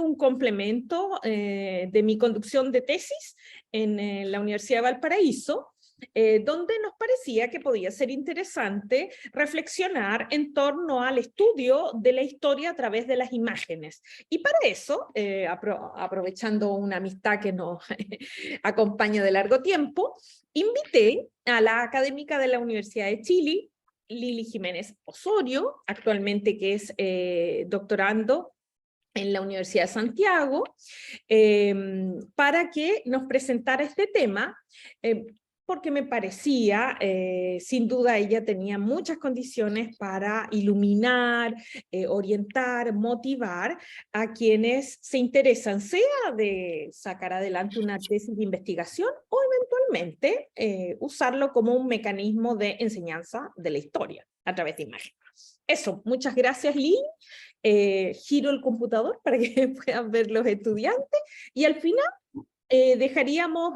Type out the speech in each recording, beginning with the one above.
un complemento de mi conducción de tesis en la Universidad de Valparaíso, donde nos parecía que podía ser interesante reflexionar en torno al estudio de la historia a través de las imágenes. Y para eso, aprovechando una amistad que nos acompaña de largo tiempo, invité a la académica de la Universidad de Chile, Lili Jiménez Osorio, actualmente que es doctorando en la Universidad de Santiago, para que nos presentara este tema, porque me parecía, sin duda ella tenía muchas condiciones para iluminar, orientar, motivar a quienes se interesan, sea de sacar adelante una tesis de investigación o eventualmente usarlo como un mecanismo de enseñanza de la historia a través de imágenes. Eso, muchas gracias, Lynn. Giro el computador para que puedan ver los estudiantes y al final dejaríamos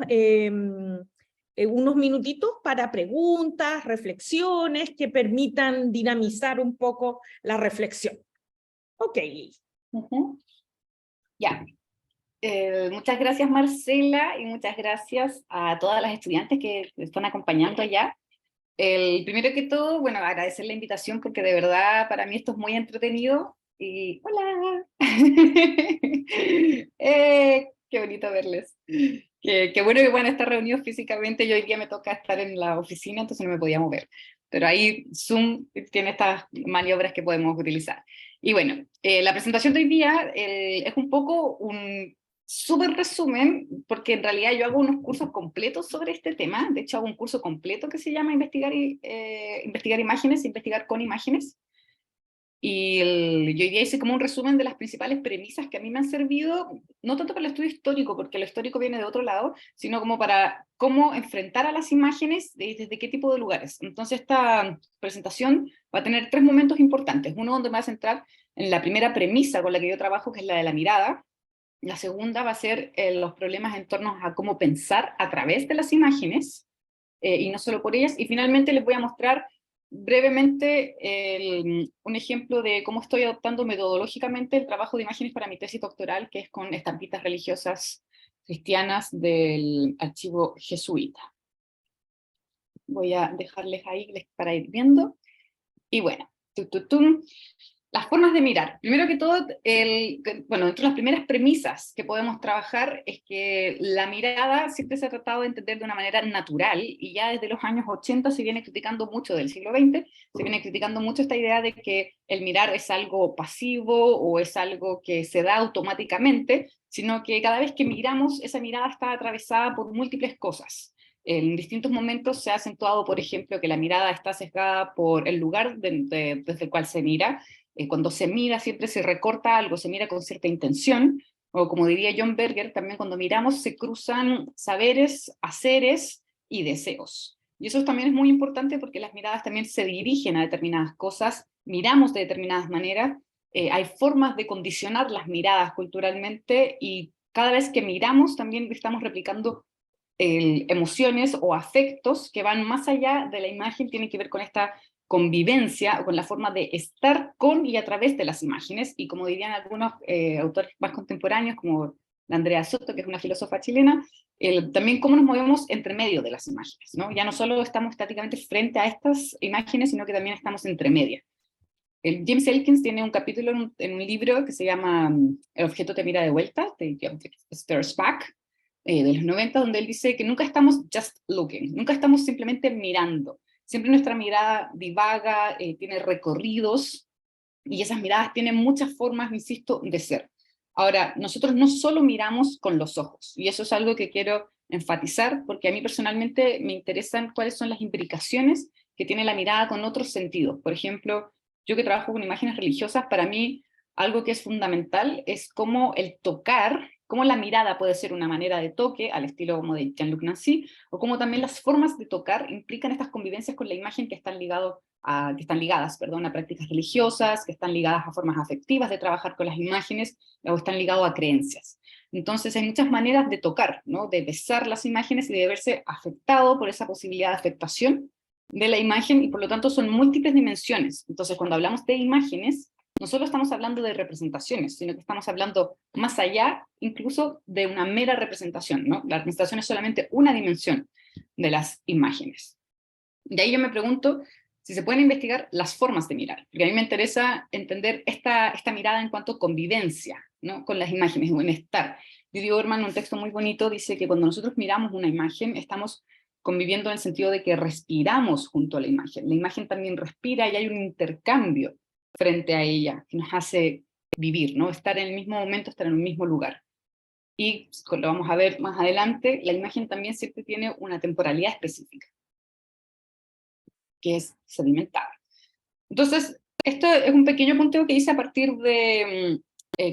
unos minutitos para preguntas, reflexiones que permitan dinamizar un poco la reflexión. Ok, Lili. Ya. Muchas gracias, Marcela, y muchas gracias a todas las estudiantes que están acompañando allá. Primero que todo, bueno, agradecer la invitación porque de verdad para mí esto es muy entretenido. Y ¡hola! Qué bonito verles. Qué bueno que puedan estar reunidos físicamente. Yo hoy día me toca estar en la oficina, entonces no me podía mover. Pero ahí Zoom tiene estas maniobras que podemos utilizar. Y bueno, la presentación de hoy día es un poco un súper resumen, porque en realidad yo hago unos cursos completos sobre este tema. De hecho, hago un curso completo que se llama investigar imágenes, investigar con imágenes. Y yo hoy día hice como un resumen de las principales premisas que a mí me han servido, no tanto para el estudio histórico, porque lo histórico viene de otro lado, sino como para cómo enfrentar a las imágenes desde qué tipo de lugares. Entonces esta presentación va a tener tres momentos importantes. Uno donde me va a centrar en la primera premisa con la que yo trabajo, que es la de la mirada. La segunda va a ser los problemas en torno a cómo pensar a través de las imágenes, y no solo por ellas. Y finalmente les voy a mostrar brevemente un ejemplo de cómo estoy adoptando metodológicamente el trabajo de imágenes para mi tesis doctoral, que es con estampitas religiosas cristianas del archivo jesuita. Voy a dejarles ahí para ir viendo. Y bueno, las formas de mirar. Primero que todo, bueno, entre las primeras premisas que podemos trabajar es que la mirada siempre se ha tratado de entender de una manera natural, y ya desde los años 80 se viene criticando mucho, del siglo XX, se viene criticando mucho esta idea de que el mirar es algo pasivo o es algo que se da automáticamente, sino que cada vez que miramos, esa mirada está atravesada por múltiples cosas. En distintos momentos se ha acentuado, por ejemplo, que la mirada está sesgada por el lugar desde el cual se mira. Cuando se mira siempre se recorta algo, se mira con cierta intención, o como diría John Berger, también cuando miramos se cruzan saberes, haceres y deseos. Y eso también es muy importante porque las miradas también se dirigen a determinadas cosas, miramos de determinadas maneras, hay formas de condicionar las miradas culturalmente, y cada vez que miramos también estamos replicando emociones o afectos que van más allá de la imagen, tienen que ver con esta convivencia, o con la forma de estar con y a través de las imágenes, y como dirían algunos autores más contemporáneos, como la Andrea Soto, que es una filósofa chilena, también cómo nos movemos entre medio de las imágenes, ¿no? Ya no solo estamos estáticamente frente a estas imágenes, sino que también estamos entre medias. James Elkins tiene un capítulo en un libro que se llama El objeto te mira de vuelta, de The Object Stares Back, de los 90, donde él dice que nunca estamos just looking, nunca estamos simplemente mirando. Siempre nuestra mirada divaga, tiene recorridos, y esas miradas tienen muchas formas, insisto, de ser. Ahora, nosotros no solo miramos con los ojos, y eso es algo que quiero enfatizar, porque a mí personalmente me interesan cuáles son las implicaciones que tiene la mirada con otros sentidos. Por ejemplo, yo que trabajo con imágenes religiosas, para mí algo que es fundamental es cómo el tocar, cómo la mirada puede ser una manera de toque, al estilo como de Jean-Luc Nancy, o cómo también las formas de tocar implican estas convivencias con la imagen que están ligadas a prácticas religiosas, que están ligadas a formas afectivas de trabajar con las imágenes, o están ligados a creencias. Entonces hay muchas maneras de tocar, ¿no? De besar las imágenes y de verse afectado por esa posibilidad de afectación de la imagen, y por lo tanto son múltiples dimensiones. Entonces cuando hablamos de imágenes, no solo estamos hablando de representaciones, sino que estamos hablando más allá incluso de una mera representación, ¿no? La representación es solamente una dimensión de las imágenes. De ahí yo me pregunto si se pueden investigar las formas de mirar, porque a mí me interesa entender esta mirada en cuanto a convivencia, ¿no? Con las imágenes, o en estar. Didi Orman, en un texto muy bonito, dice que cuando nosotros miramos una imagen, estamos conviviendo en el sentido de que respiramos junto a la imagen. La imagen también respira y hay un intercambio frente a ella que nos hace vivir, ¿no? Estar en el mismo momento, estar en el mismo lugar. Y, lo vamos a ver más adelante, la imagen también siempre tiene una temporalidad específica, que es sedimentada. Entonces, esto es un pequeño punteo que hice a partir de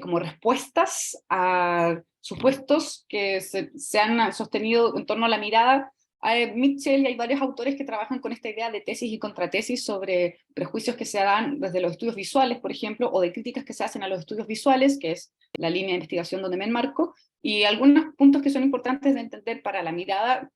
como respuestas a supuestos que se han sostenido en torno a la mirada. Hay Mitchell y hay varios autores que trabajan con esta idea de tesis y contratesis sobre prejuicios que se dan desde los estudios visuales, por ejemplo, o de críticas que se hacen a los estudios visuales, que es la línea de investigación donde me enmarco, y algunos puntos que son importantes de entender para la mirada,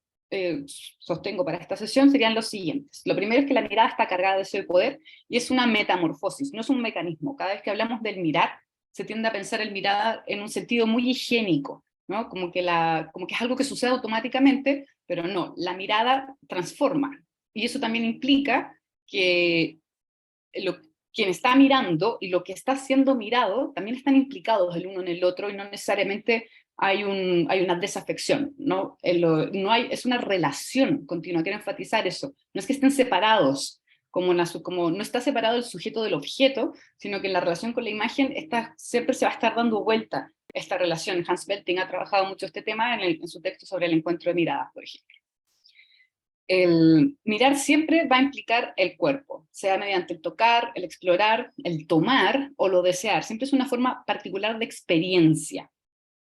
sostengo para esta sesión, serían los siguientes. Lo primero es que la mirada está cargada de deseo de poder, y es una metamorfosis, no es un mecanismo. Cada vez que hablamos del mirar, se tiende a pensar el mirar en un sentido muy higiénico, ¿no? Como que es algo que sucede automáticamente, pero no, la mirada transforma, y eso también implica que quien está mirando y lo que está siendo mirado también están implicados el uno en el otro, y no necesariamente hay una desafección, ¿no? Es una relación continua, quiero enfatizar eso, no es que estén separados, como no está separado el sujeto del objeto, sino que en la relación con la imagen siempre se va a estar dando vuelta esta relación. Hans Belting ha trabajado mucho este tema en su texto sobre el encuentro de miradas, por ejemplo. El mirar siempre va a implicar el cuerpo, sea mediante el tocar, el explorar, el tomar o lo desear. Siempre es una forma particular de experiencia.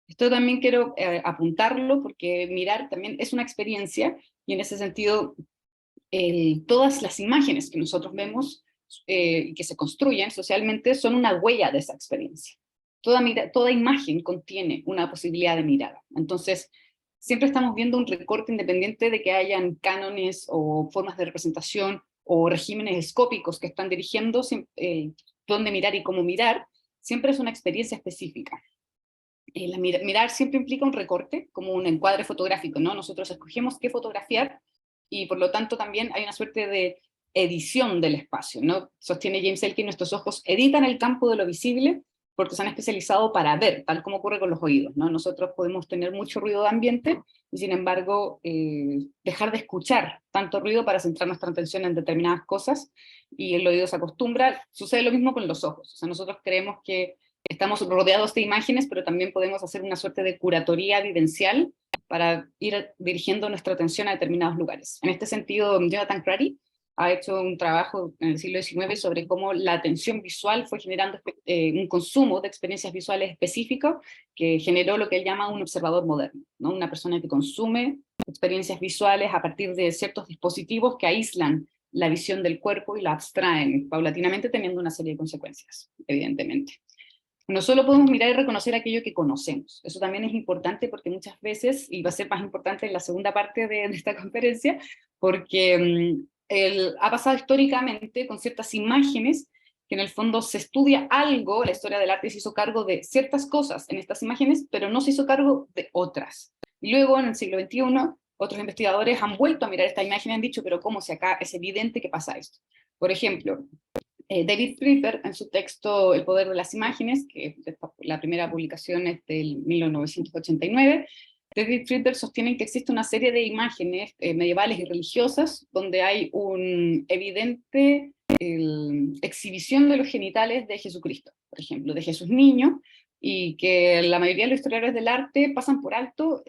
Esto también quiero apuntarlo, porque mirar también es una experiencia, y en ese sentido todas las imágenes que nosotros vemos y que se construyen socialmente son una huella de esa experiencia. Toda imagen contiene una posibilidad de mirada. Entonces, siempre estamos viendo un recorte independiente de que hayan cánones o formas de representación o regímenes escópicos que están dirigiendo dónde mirar y cómo mirar. Siempre es una experiencia específica. Mirar siempre implica un recorte, como un encuadre fotográfico, ¿no? Nosotros escogemos qué fotografiar, y por lo tanto también hay una suerte de edición del espacio, ¿no? Sostiene James Elkin, nuestros ojos editan el campo de lo visible porque se han especializado para ver, tal como ocurre con los oídos, ¿no? Nosotros podemos tener mucho ruido de ambiente y sin embargo dejar de escuchar tanto ruido para centrar nuestra atención en determinadas cosas, y el oído se acostumbra. Sucede lo mismo con los ojos. O sea, nosotros creemos que estamos rodeados de imágenes, pero también podemos hacer una suerte de curatoría vivencial para ir dirigiendo nuestra atención a determinados lugares. En este sentido, Jonathan Crary ha hecho un trabajo en el siglo XIX sobre cómo la atención visual fue generando un consumo de experiencias visuales específicos que generó lo que él llama un observador moderno, ¿no? Una persona que consume experiencias visuales a partir de ciertos dispositivos que aíslan la visión del cuerpo y la abstraen paulatinamente, teniendo una serie de consecuencias, evidentemente. No solo podemos mirar y reconocer aquello que conocemos, eso también es importante, porque muchas veces, y va a ser más importante en la segunda parte de esta conferencia, porque ha pasado históricamente con ciertas imágenes que en el fondo se estudia algo, la historia del arte se hizo cargo de ciertas cosas en estas imágenes, pero no se hizo cargo de otras. Y luego en el siglo XXI, otros investigadores han vuelto a mirar esta imagen y han dicho, pero ¿cómo si acá es evidente que pasa esto? Por ejemplo, David Friedberg, en su texto El poder de las imágenes, que la primera publicación es del 1989, David Friedberg sostiene que existe una serie de imágenes medievales y religiosas donde hay un evidente exhibición de los genitales de Jesucristo, por ejemplo, de Jesús niño, y que la mayoría de los historiadores del arte pasan por alto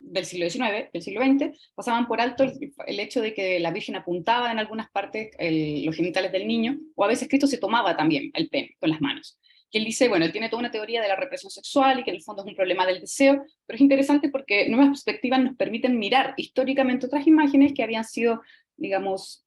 del siglo XIX, del siglo XX, pasaban por alto el hecho de que la Virgen apuntaba en algunas partes los genitales del niño, o a veces Cristo se tomaba también el pene con las manos. Que él dice, bueno, él tiene toda una teoría de la represión sexual y que en el fondo es un problema del deseo, pero es interesante porque nuevas perspectivas nos permiten mirar históricamente otras imágenes que habían sido, digamos,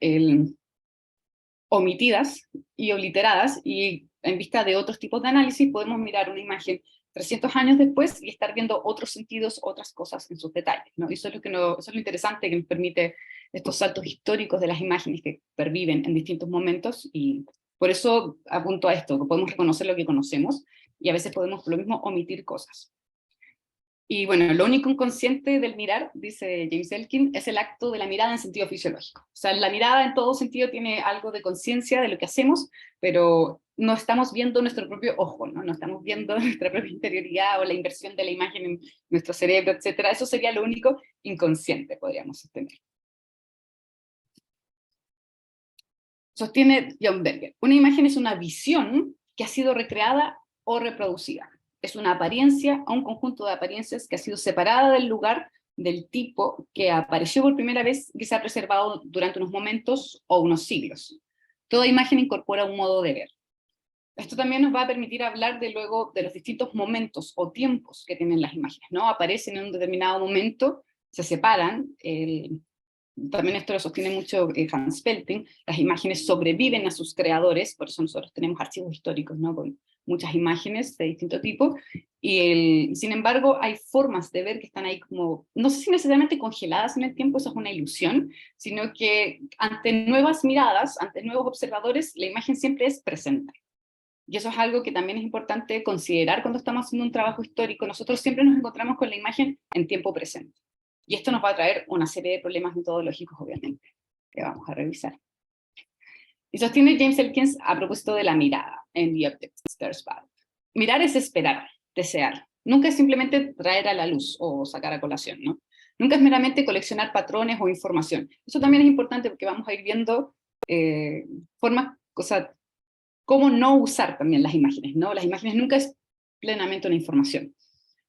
omitidas y obliteradas, y en vista de otros tipos de análisis podemos mirar una imagen 300 años después y estar viendo otros sentidos, otras cosas en sus detalles, ¿no? Y eso es lo interesante que nos permite estos saltos históricos de las imágenes que perviven en distintos momentos y Por eso apunto a esto, que podemos reconocer lo que conocemos, y a veces podemos, por lo mismo, omitir cosas. Y bueno, lo único inconsciente del mirar, dice James Elkin, es el acto de la mirada en sentido fisiológico. O sea, la mirada en todo sentido tiene algo de conciencia de lo que hacemos, pero no estamos viendo nuestro propio ojo, ¿no? No estamos viendo nuestra propia interioridad o la inversión de la imagen en nuestro cerebro, etcétera. Eso sería lo único inconsciente, podríamos sostener. Sostiene John Berger, una imagen es una visión que ha sido recreada o reproducida. Es una apariencia o un conjunto de apariencias que ha sido separada del lugar, del tipo que apareció por primera vez, que se ha preservado durante unos momentos o unos siglos. Toda imagen incorpora un modo de ver. Esto también nos va a permitir hablar de luego de los distintos momentos o tiempos que tienen las imágenes, ¿no? Aparecen en un determinado momento, se separan, también esto lo sostiene mucho Hans Pelting, las imágenes sobreviven a sus creadores, por eso nosotros tenemos archivos históricos, ¿no? Con muchas imágenes de distinto tipo, y sin embargo hay formas de ver que están ahí como, no sé si necesariamente congeladas en el tiempo, eso es una ilusión, sino que ante nuevas miradas, ante nuevos observadores, la imagen siempre es presente. Y eso es algo que también es importante considerar cuando estamos haciendo un trabajo histórico. Nosotros siempre nos encontramos con la imagen en tiempo presente. Y esto nos va a traer una serie de problemas metodológicos, obviamente, que vamos a revisar. Y sostiene James Elkins a propósito de la mirada en The Object Stares Back. Mirar es esperar, desear. Nunca es simplemente traer a la luz o sacar a colación, ¿no? Nunca es meramente coleccionar patrones o información. Eso también es importante porque vamos a ir viendo formas, o sea, cómo no usar también las imágenes, ¿no? Las imágenes nunca es plenamente una información.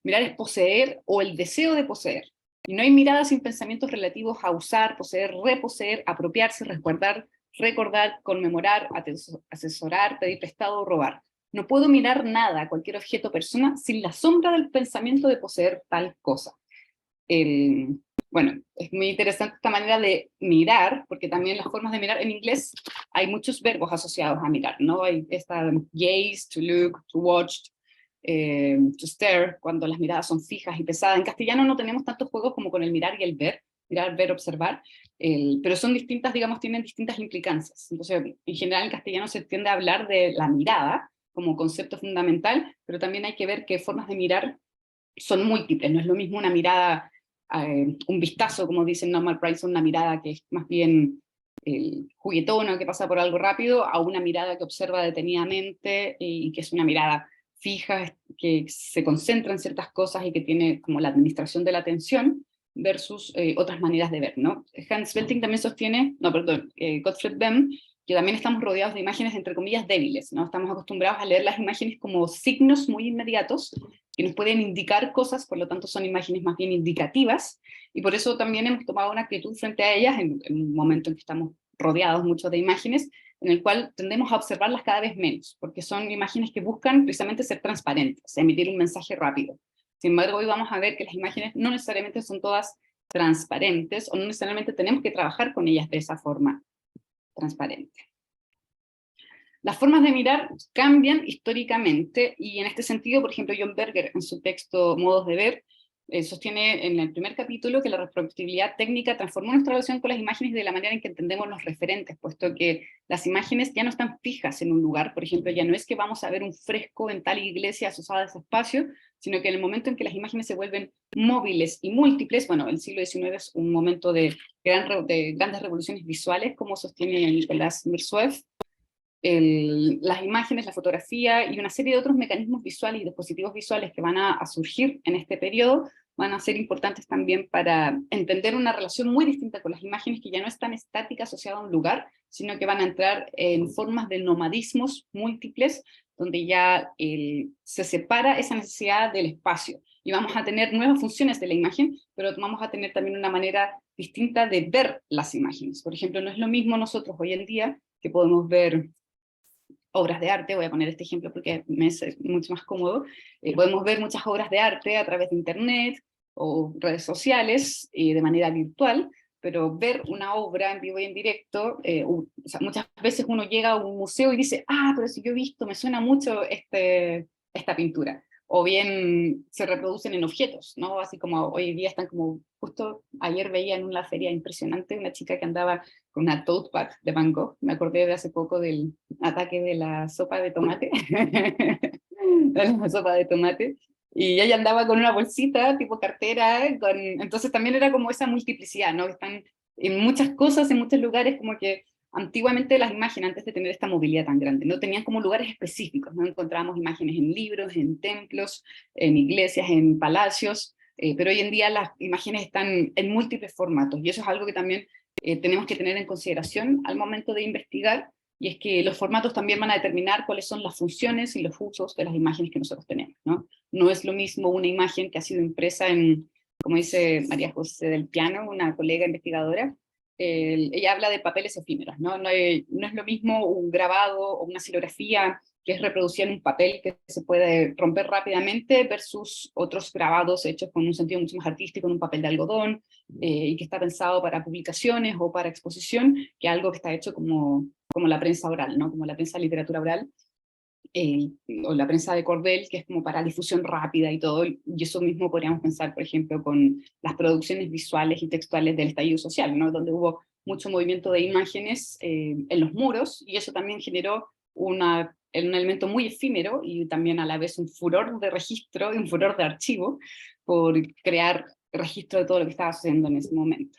Mirar es poseer o el deseo de poseer. Y no hay miradas sin pensamientos relativos a usar, poseer, reposeer, apropiarse, resguardar, recordar, conmemorar, asesorar, pedir prestado o robar. No puedo mirar nada, cualquier objeto o persona, sin la sombra del pensamiento de poseer tal cosa. Bueno, es muy interesante esta manera de mirar, porque también las formas de mirar en inglés hay muchos verbos asociados a mirar, ¿no? Hay esta gaze, to look, to watch, to stare, cuando las miradas son fijas y pesadas. En castellano no tenemos tantos juegos como con el mirar y el ver, mirar, ver, observar, pero son distintas, digamos, tienen distintas implicancias. Entonces, en general en castellano se tiende a hablar de la mirada como concepto fundamental, pero también hay que ver que formas de mirar son múltiples, no es lo mismo una mirada, un vistazo, como dice Norman Price, una mirada que es más bien juguetona, que pasa por algo rápido, a una mirada que observa detenidamente y que es una mirada fija, que se concentra en ciertas cosas y que tiene como la administración de la atención, versus otras maneras de ver, ¿no? Hans Belting también sostiene, no, perdón, Gottfried Bem, que también estamos rodeados de imágenes, entre comillas, débiles, ¿no? Estamos acostumbrados a leer las imágenes como signos muy inmediatos, que nos pueden indicar cosas, por lo tanto son imágenes más bien indicativas, y por eso también hemos tomado una actitud frente a ellas, en un momento en que estamos rodeados mucho de imágenes, en el cual tendemos a observarlas cada vez menos, porque son imágenes que buscan precisamente ser transparentes, emitir un mensaje rápido. Sin embargo, hoy vamos a ver que las imágenes no necesariamente son todas transparentes, o no necesariamente tenemos que trabajar con ellas de esa forma transparente. Las formas de mirar cambian históricamente, y en este sentido, por ejemplo, John Berger, en su texto Modos de ver, sostiene en el primer capítulo que la reproductibilidad técnica transformó nuestra relación con las imágenes de la manera en que entendemos los referentes, puesto que las imágenes ya no están fijas en un lugar. Por ejemplo, ya no es que vamos a ver un fresco en tal iglesia asociada a ese espacio, sino que en el momento en que las imágenes se vuelven móviles y múltiples, bueno, el siglo XIX es un momento de grandes revoluciones visuales, como sostiene Nicolás Mirzoeff, las imágenes, la fotografía y una serie de otros mecanismos visuales y dispositivos visuales que van a surgir en este periodo van a ser importantes también para entender una relación muy distinta con las imágenes, que ya no es tan estática asociada a un lugar, sino que van a entrar en formas de nomadismos múltiples, donde ya se separa esa necesidad del espacio, y vamos a tener nuevas funciones de la imagen, pero vamos a tener también una manera distinta de ver las imágenes. Por ejemplo, no es lo mismo nosotros hoy en día, que podemos ver obras de arte, voy a poner este ejemplo porque me es mucho más cómodo, podemos ver muchas obras de arte a través de internet o redes sociales de manera virtual, pero ver una obra en vivo y en directo, o sea, muchas veces uno llega a un museo y dice, ah, pero si yo he visto, me suena mucho esta pintura. o bien se reproducen en objetos, ¿no? Así como hoy en día están como, justo ayer veía en una feria impresionante una chica que andaba con una tote bag de Van Gogh, me acordé de hace poco del ataque de la sopa de tomate, de la sopa de tomate, y ella andaba con una bolsita tipo cartera, entonces también era como esa multiplicidad, ¿no? Están en muchas cosas, en muchos lugares, como que antiguamente las imágenes, antes de tener esta movilidad tan grande, no tenían como lugares específicos, no encontrábamos imágenes en libros, en templos, en iglesias, en palacios, pero hoy en día las imágenes están en múltiples formatos, y eso es algo que también tenemos que tener en consideración al momento de investigar, y es que los formatos también van a determinar cuáles son las funciones y los usos de las imágenes que nosotros tenemos, ¿no? No es lo mismo una imagen que ha sido impresa en, como dice María José del Piano, una colega investigadora, ella habla de papeles efímeros, ¿no? No es lo mismo un grabado o una silografía que es reproducida en un papel que se puede romper rápidamente versus otros grabados hechos con un sentido mucho más artístico en un papel de algodón y que está pensado para publicaciones o para exposición, que algo que está hecho como la prensa oral, ¿no? Como la prensa de literatura oral, eh, o la prensa de cordel, que es como para difusión rápida y todo, y eso mismo podríamos pensar, por ejemplo, con las producciones visuales y textuales del estallido social, ¿no? Donde hubo mucho movimiento de imágenes en los muros, y eso también generó un elemento muy efímero, y también a la vez un furor de registro, y un furor de archivo, por crear registro de todo lo que estaba sucediendo en ese momento.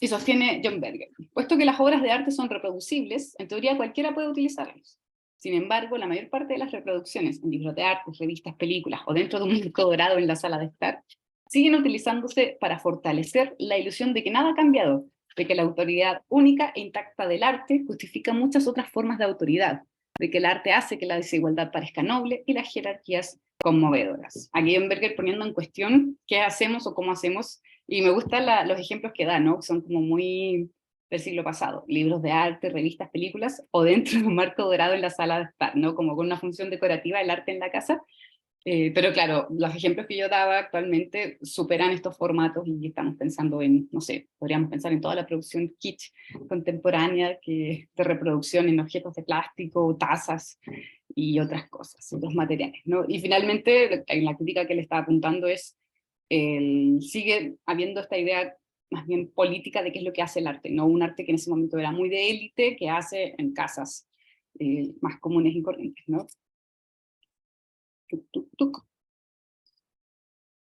Y sostiene John Berger, puesto que las obras de arte son reproducibles, en teoría cualquiera puede utilizarlos. Sin embargo, la mayor parte de las reproducciones en libros de arte, revistas, películas o dentro de un disco dorado en la sala de estar, siguen utilizándose para fortalecer la ilusión de que nada ha cambiado, de que la autoridad única e intacta del arte justifica muchas otras formas de autoridad, de que el arte hace que la desigualdad parezca noble y las jerarquías conmovedoras. Aquí John Berger poniendo en cuestión qué hacemos o cómo hacemos. Y me gustan los ejemplos que da, ¿no? Son como muy del siglo pasado, libros de arte, revistas, películas, o dentro de un marco dorado en la sala de estar, ¿no? Como con una función decorativa del arte en la casa. Pero claro, los ejemplos que yo daba actualmente superan estos formatos y estamos pensando en, no sé, podríamos pensar en toda la producción kitsch contemporánea de reproducción en objetos de plástico, tazas y otras cosas, otros materiales, ¿no? Y finalmente, en la crítica que le estaba apuntando es sigue habiendo esta idea más bien política de qué es lo que hace el arte, no un arte que en ese momento era muy de élite, que hace en casas más comunes y corrientes, ¿no? Tuc, tuc, tuc.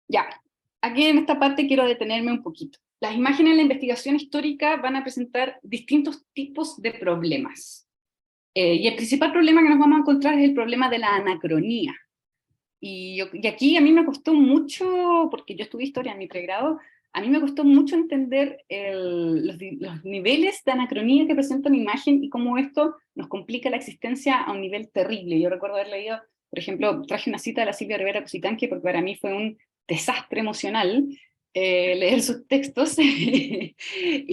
Ya, aquí en esta parte quiero detenerme un poquito. Las imágenes en la investigación histórica van a presentar distintos tipos de problemas. Y el principal problema que nos vamos a encontrar es el problema de la anacronía. Y aquí a mí me costó mucho, porque yo estudié historia en mi pregrado, a mí me costó mucho entender los niveles de anacronía que presenta una imagen y cómo esto nos complica la existencia a un nivel terrible. Yo recuerdo haber leído, por ejemplo, traje una cita de la Silvia Rivera Cusicanqui porque para mí fue un desastre emocional leer sus textos y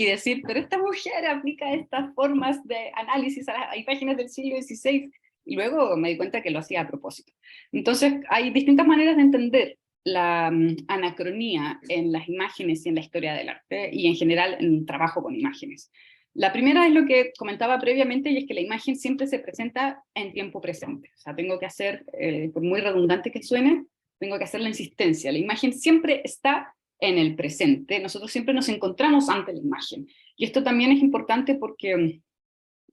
decir, pero esta mujer aplica estas formas de análisis a imágenes del siglo XVI, y luego me di cuenta que lo hacía a propósito. Entonces, hay distintas maneras de entender la anacronía en las imágenes y en la historia del arte, y en general en el trabajo con imágenes. La primera es lo que comentaba previamente, y es que la imagen siempre se presenta en tiempo presente. O sea, tengo que hacer, por muy redundante que suene, tengo que hacer la insistencia. La imagen siempre está en el presente. Nosotros siempre nos encontramos ante la imagen. Y esto también es importante porque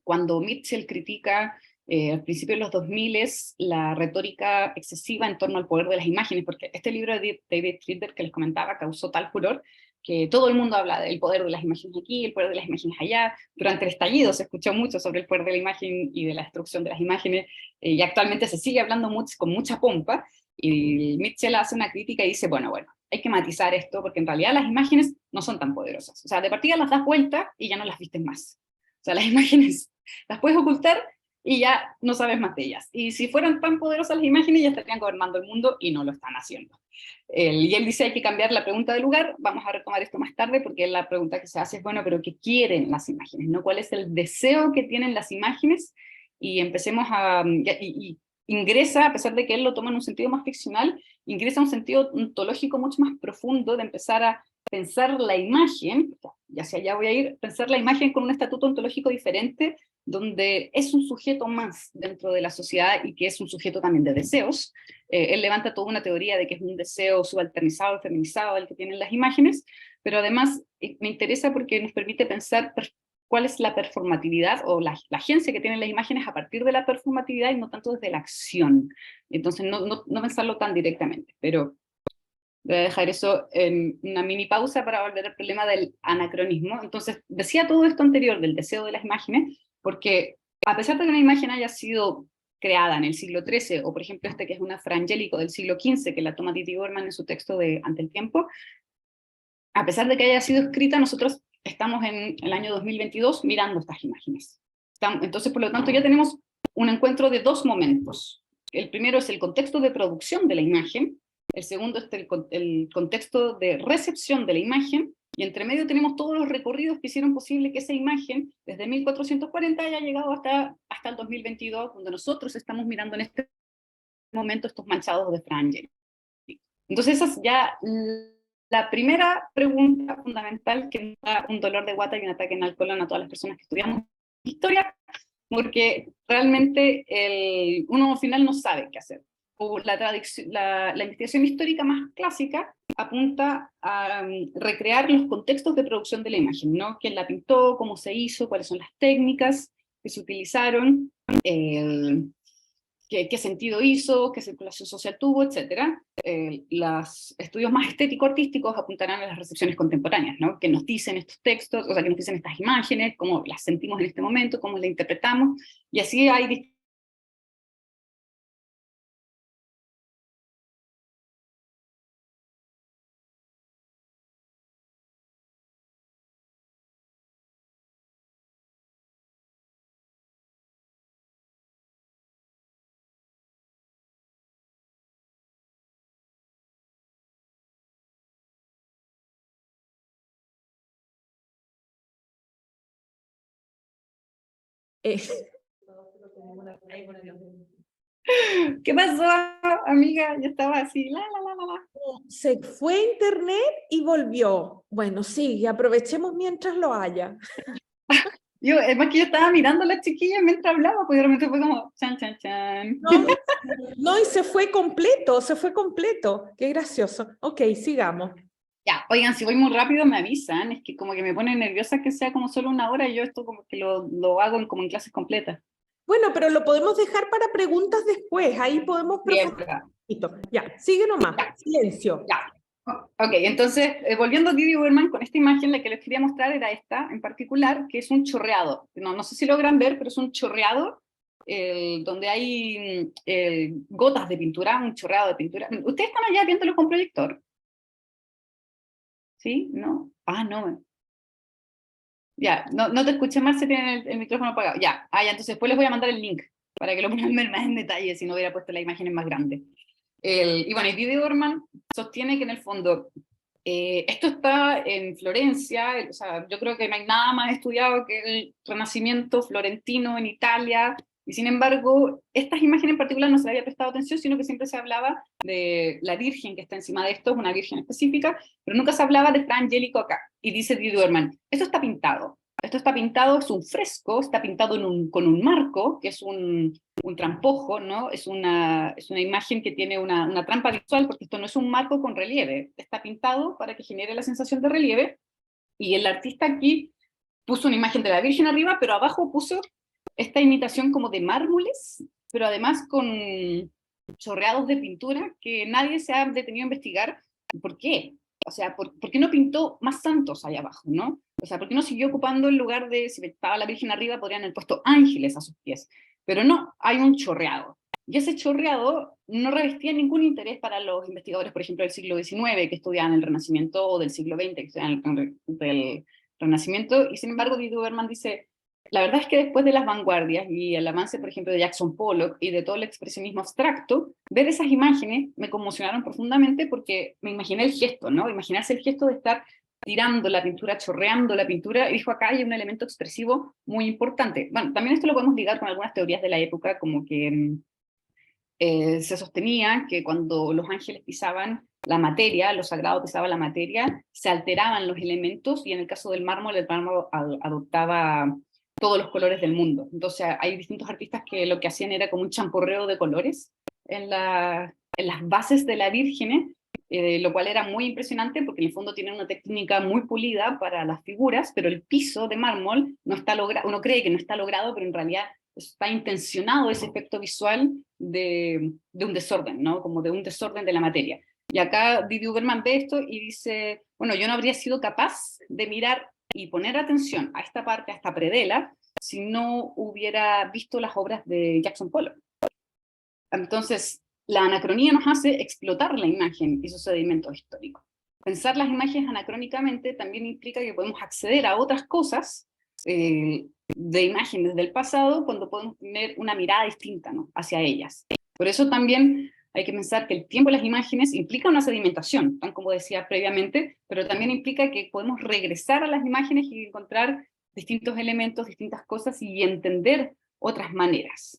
cuando Mitchell critica al principio de los 2000 la retórica excesiva en torno al poder de las imágenes, porque este libro de David Friedberg que les comentaba causó tal furor que todo el mundo habla del poder de las imágenes aquí, el poder de las imágenes allá. Durante el estallido se escuchó mucho sobre el poder de la imagen y de la destrucción de las imágenes, y actualmente se sigue hablando mucho, con mucha pompa, y Mitchell hace una crítica y dice, bueno, hay que matizar esto, porque en realidad las imágenes no son tan poderosas. O sea, de partida las das vuelta y ya no las vistes más. O sea, las imágenes las puedes ocultar y ya no sabes más de ellas. Y si fueran tan poderosas las imágenes, ya estarían gobernando el mundo, y no lo están haciendo. Y él dice, hay que cambiar la pregunta del lugar. Vamos a retomar esto más tarde, porque la pregunta que se hace es, bueno, pero ¿qué quieren las imágenes? ¿No? ¿Cuál es el deseo que tienen las imágenes? Y empecemos y ingresa, a pesar de que él lo toma en un sentido más ficcional, ingresa un sentido ontológico mucho más profundo, de empezar a pensar la imagen, ya hacia allá voy a ir, pensar la imagen con un estatuto ontológico diferente donde es un sujeto más dentro de la sociedad y que es un sujeto también de deseos. Él levanta toda una teoría de que es un deseo subalternizado, feminizado, el que tienen las imágenes, pero además me interesa porque nos permite pensar cuál es la performatividad o la agencia que tienen las imágenes a partir de la performatividad y no tanto desde la acción. Entonces no pensarlo tan directamente, pero voy a dejar eso en una mini pausa para volver al problema del anacronismo. Entonces, decía todo esto anterior del deseo de las imágenes, porque a pesar de que una imagen haya sido creada en el siglo XIII, o por ejemplo este que es una Fra Angelico del siglo XV, que la toma Didi Bormann en su texto de Ante el tiempo, a pesar de que haya sido escrita, nosotros estamos en el año 2022 mirando estas imágenes. Entonces, por lo tanto, ya tenemos un encuentro de dos momentos. El primero es el contexto de producción de la imagen, el segundo es el contexto de recepción de la imagen, y entre medio tenemos todos los recorridos que hicieron posible que esa imagen, desde 1440, haya llegado hasta el 2022, donde nosotros estamos mirando en este momento estos manchados de Fra Angelico. Entonces esa es ya la primera pregunta fundamental que nos da un dolor de guata y un ataque en el colon a todas las personas que estudiamos historia, porque realmente uno al final no sabe qué hacer. La investigación histórica más clásica apunta a recrear los contextos de producción de la imagen, ¿no? ¿Quién la pintó? ¿Cómo se hizo? ¿Cuáles son las técnicas que se utilizaron? ¿Qué sentido hizo? ¿Qué circulación social tuvo? Etcétera. Los estudios más estético-artísticos apuntarán a las recepciones contemporáneas, ¿no? Que nos dicen estos textos, o sea, que nos dicen estas imágenes, cómo las sentimos en este momento, cómo las interpretamos, y así hay Eh, ¿qué pasó, amiga? Yo estaba así, la. Se fue a internet y volvió. Bueno, sí, aprovechemos mientras lo haya. Es más que yo estaba mirando a la chiquilla mientras hablaba, pues de repente fue como, chan, chan, chan. No, no, y se fue completo, se fue completo. Qué gracioso. Ok, sigamos. Ya, oigan, si voy muy rápido me avisan, es que como que me pone nerviosa que sea como solo una hora y yo esto como que lo hago como en clases completas. Bueno, pero lo podemos dejar para preguntas después. Ahí podemos profundizar. Ya, sigue nomás. Ya, Silencio. ya. Ok, entonces, volviendo a Didi Uberman, con esta imagen la que les quería mostrar era esta en particular, que es un chorreado. No sé si logran ver, pero es un chorreado donde hay gotas de pintura, un chorreado de pintura. ¿Ustedes están allá viéndolo con proyector? ¿Sí? ¿No? Ah, no. Ya, no te escuché más si tienen el micrófono apagado. Ya, ya, entonces después les voy a mandar el link para que lo puedan ver más en detalle si no hubiera puesto la imagen en más grande. Y bueno, y Didi Uberman sostiene que en el fondo esto está en Florencia, o sea, yo creo que no hay nada más estudiado que el Renacimiento florentino en Italia, y sin embargo, estas imágenes en particular no se le había prestado atención, sino que siempre se hablaba de la Virgen que está encima de esto, es una Virgen específica, pero nunca se hablaba de Fra Angelico acá. Y dice Didi Uberman, esto está pintado, es un fresco, está pintado con un marco, que es un trampojo, ¿no? Es una imagen que tiene una trampa visual, porque esto no es un marco con relieve, está pintado para que genere la sensación de relieve, y el artista aquí puso una imagen de la Virgen arriba, pero abajo puso esta imitación como de mármoles, pero además con chorreados de pintura que nadie se ha detenido a investigar por qué. O sea, ¿por qué no pintó más santos allá abajo, no? O sea, ¿por qué no siguió ocupando el lugar de, si estaba la Virgen arriba, podrían haber puesto ángeles a sus pies? Pero no, hay un chorreado. Y ese chorreado no revestía ningún interés para los investigadores, por ejemplo, del siglo XIX, que estudiaban el Renacimiento, o del siglo XX, que estudiaban el Renacimiento, y sin embargo, Didi Uberman dice, la verdad es que después de las vanguardias y el avance, por ejemplo, de Jackson Pollock y de todo el expresionismo abstracto, ver esas imágenes me conmocionaron profundamente porque me imaginé el gesto, ¿no? Imaginarse el gesto de estar tirando la pintura, chorreando la pintura, y dijo, acá hay un elemento expresivo muy importante. Bueno, también esto lo podemos ligar con algunas teorías de la época, como que se sostenía que cuando los ángeles pisaban la materia, lo sagrado pisaba la materia, se alteraban los elementos, y en el caso del mármol, el mármol adoptaba todos los colores del mundo. Entonces hay distintos artistas que lo que hacían era como un champurreo de colores en las bases de la Virgen, lo cual era muy impresionante porque en el fondo tiene una técnica muy pulida para las figuras, pero el piso de mármol no está logrado, uno cree que no está logrado, pero en realidad está intencionado ese efecto visual de un desorden, ¿no? Como de un desorden de la materia. Y acá Didi Uberman ve esto y dice, bueno, yo no habría sido capaz de mirar y poner atención a esta parte, a esta predela, si no hubiera visto las obras de Jackson Pollock. Entonces, la anacronía nos hace explotar la imagen y sus sedimentos históricos. Pensar las imágenes anacrónicamente también implica que podemos acceder a otras cosas de imágenes del pasado cuando podemos tener una mirada distinta, ¿no?, hacia ellas. Por eso también hay que pensar que el tiempo de las imágenes implica una sedimentación, tan como decía previamente, pero también implica que podemos regresar a las imágenes y encontrar distintos elementos, distintas cosas y entender otras maneras.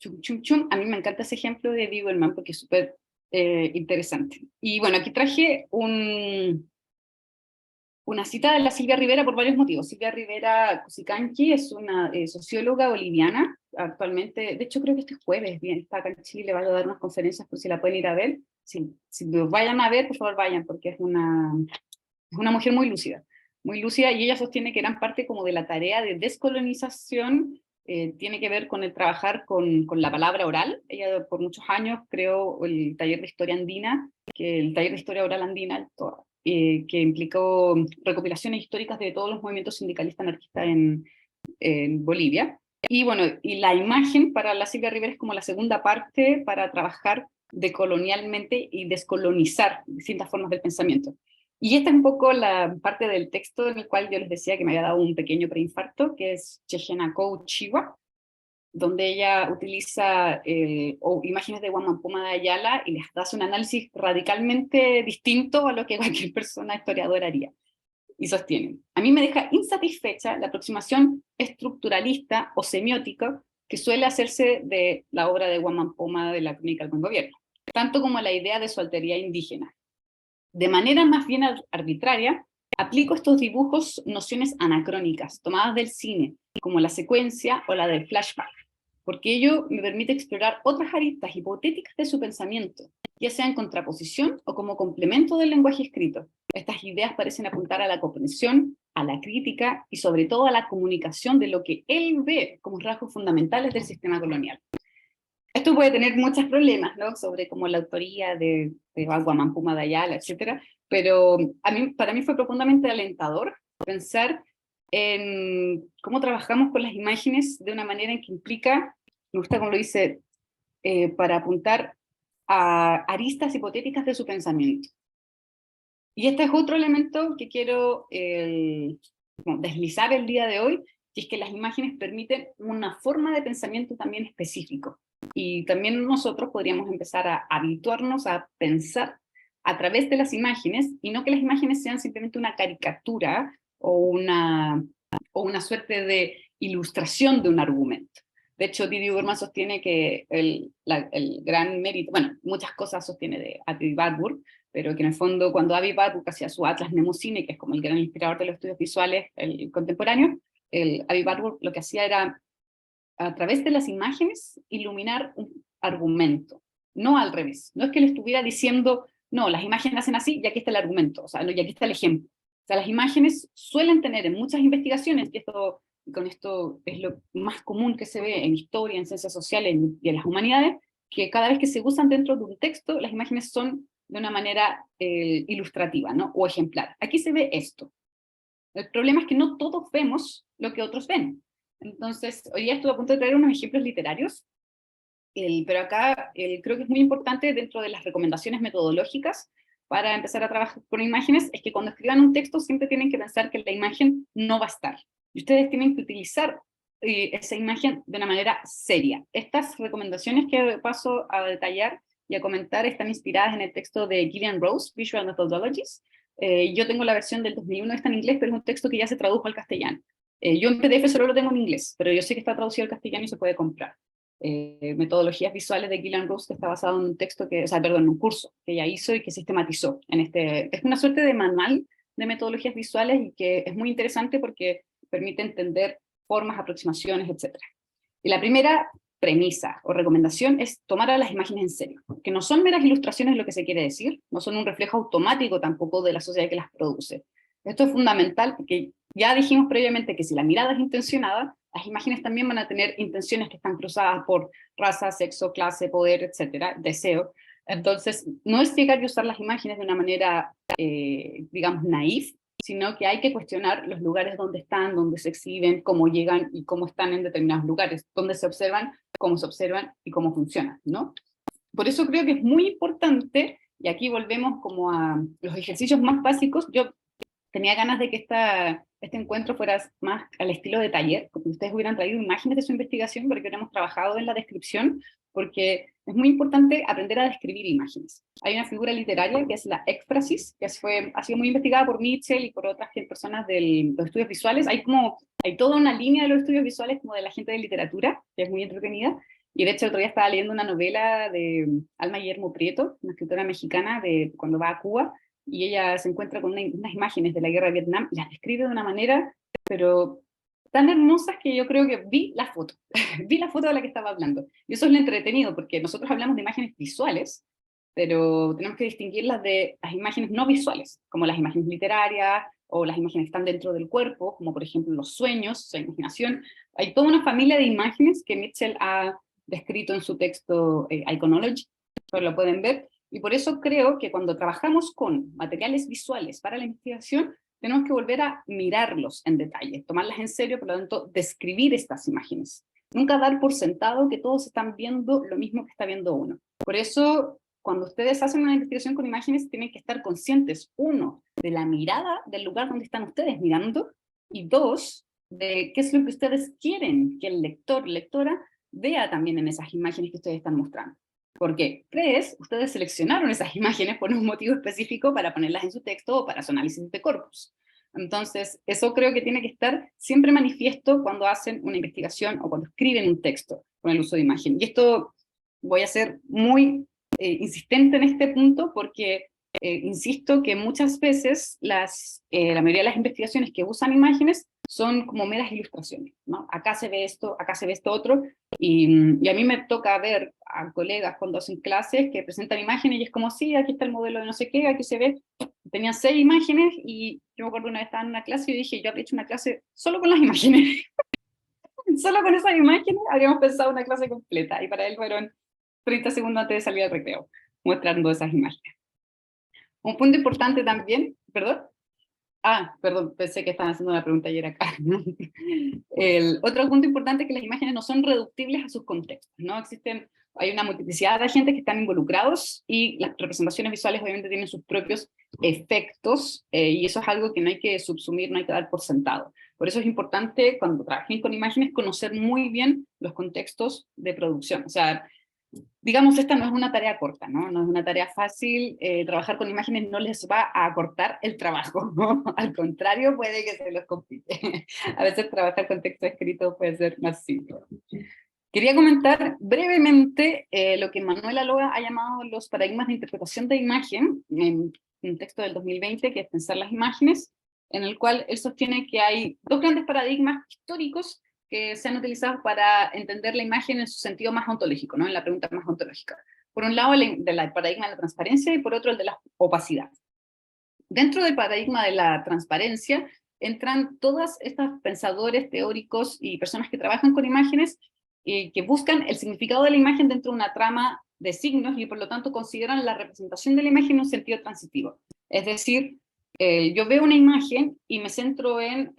Chum, chum, chum. A mí me encanta ese ejemplo de Biberman porque es súper interesante. Y bueno, aquí traje una cita de la Silvia Rivera por varios motivos. Silvia Rivera Cusicanqui es una socióloga boliviana, actualmente, de hecho creo que este jueves bien, está acá en Chile, va a dar unas conferencias por si la pueden ir a ver. Si lo vayan a ver, por favor vayan, porque es una mujer muy lúcida, y ella sostiene que gran parte como de la tarea de descolonización tiene que ver con el trabajar con la palabra oral. Ella por muchos años creó el taller de historia andina, el taller de historia oral andina, que implicó recopilaciones históricas de todos los movimientos sindicalistas anarquistas en Bolivia. Y bueno, y la imagen para la Silvia Rivera es como la segunda parte para trabajar decolonialmente y descolonizar distintas formas del pensamiento. Y esta es un poco la parte del texto en el cual yo les decía que me había dado un pequeño preinfarto, que es Chechenaco Chihuahua, donde ella utiliza imágenes de Guamampoma de Ayala y les hace un análisis radicalmente distinto a lo que cualquier persona historiadora haría. Y sostienen, a mí me deja insatisfecha la aproximación estructuralista o semiótica que suele hacerse de la obra de Guamampoma de la Crónica del Buen Gobierno, tanto como la idea de su alteridad indígena. De manera más bien arbitraria, aplico estos dibujos nociones anacrónicas, tomadas del cine, como la secuencia o la del flashback, porque ello me permite explorar otras aristas hipotéticas de su pensamiento, ya sea en contraposición o como complemento del lenguaje escrito. Estas ideas parecen apuntar a la comprensión, a la crítica y sobre todo a la comunicación de lo que él ve como rasgos fundamentales del sistema colonial. Esto puede tener muchos problemas, ¿no?, sobre como la autoría de Guamampuma de Ayala, etcétera, pero para mí fue profundamente alentador pensar en cómo trabajamos con las imágenes de una manera en que implica, me gusta como lo dice, para apuntar a aristas hipotéticas de su pensamiento. Y este es otro elemento que quiero deslizar el día de hoy, que es que las imágenes permiten una forma de pensamiento también específico. Y también nosotros podríamos empezar a habituarnos a pensar a través de las imágenes, y no que las imágenes sean simplemente una caricatura o una suerte de ilustración de un argumento. De hecho, Didi Uberman sostiene que el gran mérito, bueno, muchas cosas sostiene de Avi Warburg, pero que en el fondo cuando Avi Warburg hacía su Atlas Mnemosyne, que es como el gran inspirador de los estudios visuales contemporáneos, Avi Warburg lo que hacía era, a través de las imágenes, iluminar un argumento, no al revés. No es que le estuviera diciendo, no, las imágenes hacen así y aquí está el argumento, o sea, no, y aquí está el ejemplo. O sea, las imágenes suelen tener en muchas investigaciones, y con esto es lo más común que se ve en historia, en ciencias sociales y en las humanidades, que cada vez que se usan dentro de un texto, las imágenes son de una manera ilustrativa, ¿no?, o ejemplar. Aquí se ve esto. El problema es que no todos vemos lo que otros ven. Entonces, hoy día estuve a punto de traer unos ejemplos literarios, pero acá creo que es muy importante dentro de las recomendaciones metodológicas para empezar a trabajar con imágenes, es que cuando escriban un texto siempre tienen que pensar que la imagen no va a estar. Y ustedes tienen que utilizar esa imagen de una manera seria. Estas recomendaciones que paso a detallar y a comentar están inspiradas en el texto de Gillian Rose, Visual Methodologies. Yo tengo la versión del 2001, está en inglés, pero es un texto que ya se tradujo al castellano. Yo en PDF solo lo tengo en inglés, pero yo sé que está traducido al castellano y se puede comprar. Metodologías visuales de Gillian Rose, que está basado en un texto en un curso que ella hizo y que sistematizó en es una suerte de manual de metodologías visuales y que es muy interesante porque permite entender formas, aproximaciones, etc. Y la primera premisa o recomendación es tomar a las imágenes en serio, que no son meras ilustraciones lo que se quiere decir, no son un reflejo automático tampoco de la sociedad que las produce. Esto es fundamental porque ya dijimos previamente que si la mirada es intencionada, las imágenes también van a tener intenciones que están cruzadas por raza, sexo, clase, poder, etcétera, deseo. Entonces, no es llegar y usar las imágenes de una manera, digamos, naif, sino que hay que cuestionar los lugares donde están, donde se exhiben, cómo llegan y cómo están en determinados lugares, donde se observan, cómo se observan y cómo funcionan, ¿no? Por eso creo que es muy importante, y aquí volvemos como a los ejercicios más básicos. Yo tenía ganas de que este encuentro fuera más al estilo de taller, como que ustedes hubieran traído imágenes de su investigación, porque hemos trabajado en la descripción, porque es muy importante aprender a describir imágenes. Hay una figura literaria que es la éxfrasis, que ha sido muy investigada por Mitchell y por otras personas de los estudios visuales. Hay toda una línea de los estudios visuales como de la gente de literatura, que es muy entretenida, y de hecho el otro día estaba leyendo una novela de Alma Guillermo Prieto, una escritora mexicana de cuando va a Cuba, y ella se encuentra con unas imágenes de la guerra de Vietnam, y las describe de una manera, pero tan hermosas que yo creo que vi la foto, vi la foto de la que estaba hablando. Y eso es lo entretenido, porque nosotros hablamos de imágenes visuales, pero tenemos que distinguirlas de las imágenes no visuales, como las imágenes literarias, o las imágenes que están dentro del cuerpo, como por ejemplo los sueños, la imaginación. Hay toda una familia de imágenes que Mitchell ha descrito en su texto Iconology, pero lo pueden ver, y por eso creo que cuando trabajamos con materiales visuales para la investigación, tenemos que volver a mirarlos en detalle, tomarlas en serio, por lo tanto, describir estas imágenes. Nunca dar por sentado que todos están viendo lo mismo que está viendo uno. Por eso, cuando ustedes hacen una investigación con imágenes, tienen que estar conscientes, uno, de la mirada del lugar donde están ustedes mirando, y dos, de qué es lo que ustedes quieren que el lector, lectora, vea también en esas imágenes que ustedes están mostrando. Porque, ustedes seleccionaron esas imágenes por un motivo específico para ponerlas en su texto o para su análisis de corpus. Entonces, eso creo que tiene que estar siempre manifiesto cuando hacen una investigación o cuando escriben un texto con el uso de imagen. Y esto voy a ser muy insistente en este punto porque insisto que muchas veces la mayoría de las investigaciones que usan imágenes son como meras ilustraciones, ¿no? Acá se ve esto otro, y a mí me toca ver a colegas cuando hacen clases que presentan imágenes y es como, sí, aquí está el modelo de no sé qué, aquí se ve. Tenían 6 imágenes y yo me acuerdo una vez estaba en una clase y dije, yo habría hecho una clase solo con las imágenes. Solo con esas imágenes habríamos pensado una clase completa, y para él fueron 30 segundos antes de salir al recreo, mostrando esas imágenes. Un punto importante también, ¿perdón? Perdón, pensé que estaban haciendo una pregunta ayer acá. El otro punto importante es que las imágenes no son reductibles a sus contextos, ¿no? Hay una multiplicidad de agentes que están involucrados, y las representaciones visuales obviamente tienen sus propios efectos, y eso es algo que no hay que subsumir, no hay que dar por sentado. Por eso es importante, cuando trabajen con imágenes, conocer muy bien los contextos de producción. O sea, digamos, esta no es una tarea corta, ¿no? No es una tarea fácil. Trabajar con imágenes no les va a acortar el trabajo, ¿no? Al contrario, puede que se los complique. A veces trabajar con texto escrito puede ser más simple. Quería comentar brevemente lo que Manuel Aloa ha llamado los paradigmas de interpretación de imagen, en un texto del 2020, que es Pensar las imágenes, en el cual él sostiene que hay dos grandes paradigmas históricos que se han utilizado para entender la imagen en su sentido más ontológico, ¿no? En la pregunta más ontológica. Por un lado, el paradigma de la transparencia, y por otro, el de la opacidad. Dentro del paradigma de la transparencia entran todos estos pensadores teóricos y personas que trabajan con imágenes, que buscan el significado de la imagen dentro de una trama de signos, y por lo tanto consideran la representación de la imagen en un sentido transitivo. Es decir, yo veo una imagen y me centro en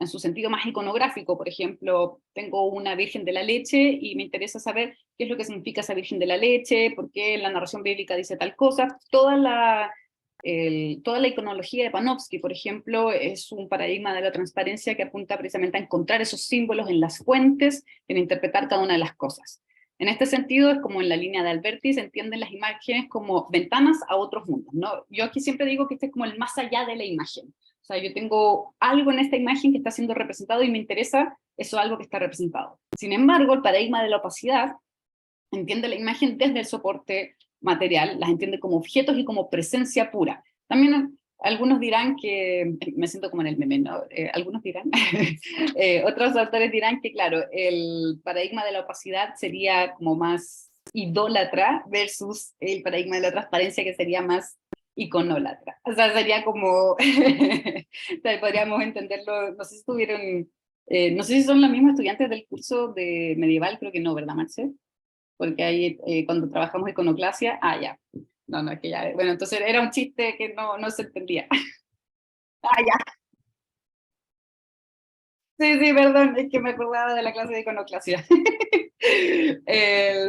su sentido más iconográfico. Por ejemplo, tengo una Virgen de la Leche y me interesa saber qué es lo que significa esa Virgen de la Leche, por qué la narración bíblica dice tal cosa. Toda la iconología de Panofsky, por ejemplo, es un paradigma de la transparencia que apunta precisamente a encontrar esos símbolos en las fuentes, en interpretar cada una de las cosas. En este sentido, es como en la línea de Alberti, se entienden las imágenes como ventanas a otros mundos, ¿no? Yo aquí siempre digo que este es como el más allá de la imagen. O sea, yo tengo algo en esta imagen que está siendo representado y me interesa eso, algo que está representado. Sin embargo, el paradigma de la opacidad entiende la imagen desde el soporte material, las entiende como objetos y como presencia pura. También algunos dirán que, me siento como en el meme, ¿no? Algunos dirán, otros autores dirán que, claro, el paradigma de la opacidad sería como más idólatra versus el paradigma de la transparencia que sería más iconólatra. O sea, sería como, o sea, podríamos entenderlo, no sé si estuvieron, no sé si son los mismos estudiantes del curso de medieval, creo que no, ¿verdad, Marce? Porque ahí cuando trabajamos iconoclasia, ya. No, no, es que ya, bueno, entonces era un chiste que no se entendía. Ya. Sí, sí, perdón, es que me acordaba de la clase de iconoclasia.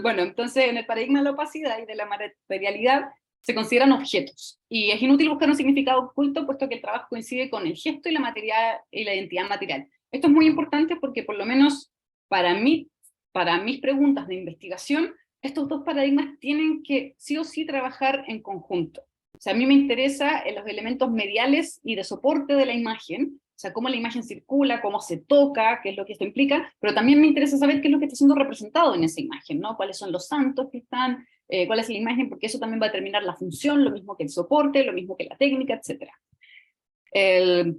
Bueno, entonces en el paradigma de la opacidad y de la materialidad se consideran objetos, y es inútil buscar un significado oculto, puesto que el trabajo coincide con el gesto y la material y la identidad material. Esto es muy importante porque por lo menos para mí, para mis preguntas de investigación, estos dos paradigmas tienen que sí o sí trabajar en conjunto. O sea, a mí me interesa en los elementos mediales y de soporte de la imagen, o sea, cómo la imagen circula, cómo se toca, qué es lo que esto implica, pero también me interesa saber qué es lo que está siendo representado en esa imagen, ¿no? Cuáles son los santos que están, cuál es la imagen, porque eso también va a determinar la función, lo mismo que el soporte, lo mismo que la técnica, etc.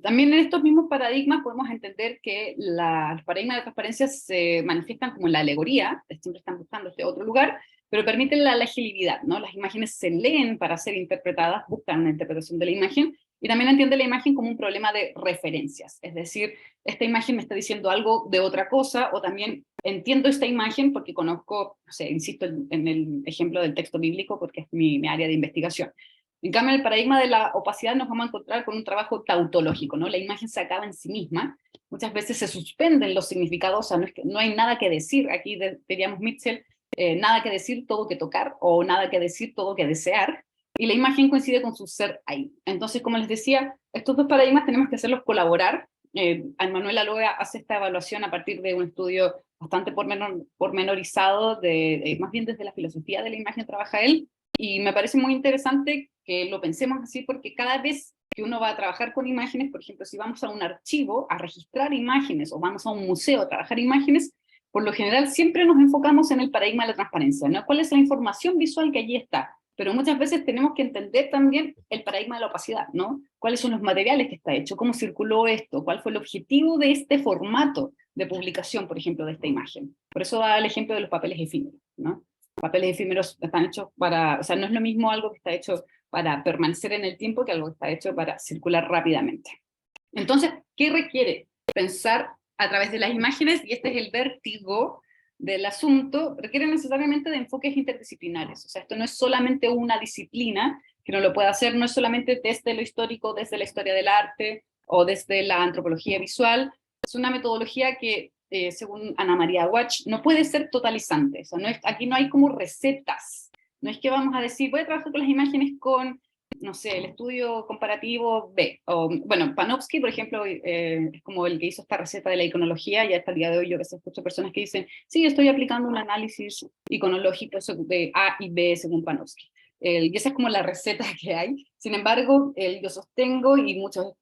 También en estos mismos paradigmas podemos entender que los paradigmas de transparencia se manifiestan como en la alegoría, siempre están buscando este otro lugar, pero permiten la legibilidad, ¿no? Las imágenes se leen para ser interpretadas, buscan una interpretación de la imagen, y también entiende la imagen como un problema de referencias, es decir, esta imagen me está diciendo algo de otra cosa, o también entiendo esta imagen porque conozco, o sea, insisto en el ejemplo del texto bíblico porque es mi área de investigación. En cambio, en el paradigma de la opacidad nos vamos a encontrar con un trabajo tautológico, ¿no? La imagen se acaba en sí misma, muchas veces se suspenden los significados, o sea, no hay nada que decir, aquí diríamos Mitchell, nada que decir, todo que tocar, o nada que decir, todo que desear, y la imagen coincide con su ser ahí. Entonces, como les decía, estos dos paradigmas tenemos que hacerlos colaborar. Manuel Aloe hace esta evaluación a partir de un estudio bastante pormenorizado, más bien desde la filosofía de la imagen trabaja él, y me parece muy interesante que lo pensemos así, porque cada vez que uno va a trabajar con imágenes, por ejemplo, si vamos a un archivo a registrar imágenes, o vamos a un museo a trabajar imágenes, por lo general siempre nos enfocamos en el paradigma de la transparencia, ¿no? ¿Cuál es la información visual que allí está? Pero muchas veces tenemos que entender también el paradigma de la opacidad, ¿no? ¿Cuáles son los materiales que está hecho? ¿Cómo circuló esto? ¿Cuál fue el objetivo de este formato de publicación, por ejemplo, de esta imagen? Por eso da el ejemplo de los papeles efímeros, ¿no? Papeles efímeros están hechos para, o sea, no es lo mismo algo que está hecho para permanecer en el tiempo que algo que está hecho para circular rápidamente. Entonces, ¿qué requiere? Pensar a través de las imágenes, y este es el vértigo del asunto, requiere necesariamente de enfoques interdisciplinares. O sea, esto no es solamente una disciplina que no lo puede hacer, no es solamente desde lo histórico, desde la historia del arte o desde la antropología visual, es una metodología que, según Ana María Watch, no puede ser totalizante. O sea, aquí no hay como recetas. No es que vamos a decir, voy a trabajar con las imágenes con, no sé, el estudio comparativo B. O, bueno, Panofsky, por ejemplo, es como el que hizo esta receta de la iconología, y hasta el día de hoy yo a veces escucho personas que dicen, sí, estoy aplicando un análisis iconológico de A y B según Panofsky. Y esa es como la receta que hay. Sin embargo, yo sostengo, y muchos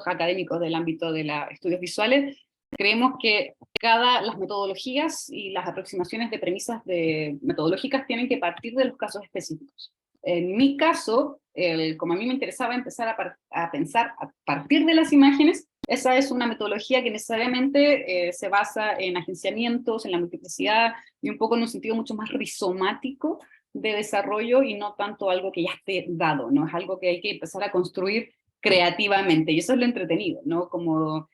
académicos del ámbito de los estudios visuales, creemos que las metodologías y las aproximaciones de premisas metodológicas tienen que partir de los casos específicos. En mi caso, como a mí me interesaba empezar a pensar a partir de las imágenes, esa es una metodología que necesariamente se basa en agenciamientos, en la multiplicidad, y un poco en un sentido mucho más rizomático de desarrollo, y no tanto algo que ya esté dado, ¿no? Es algo que hay que empezar a construir creativamente, y eso es lo entretenido, ¿no? Como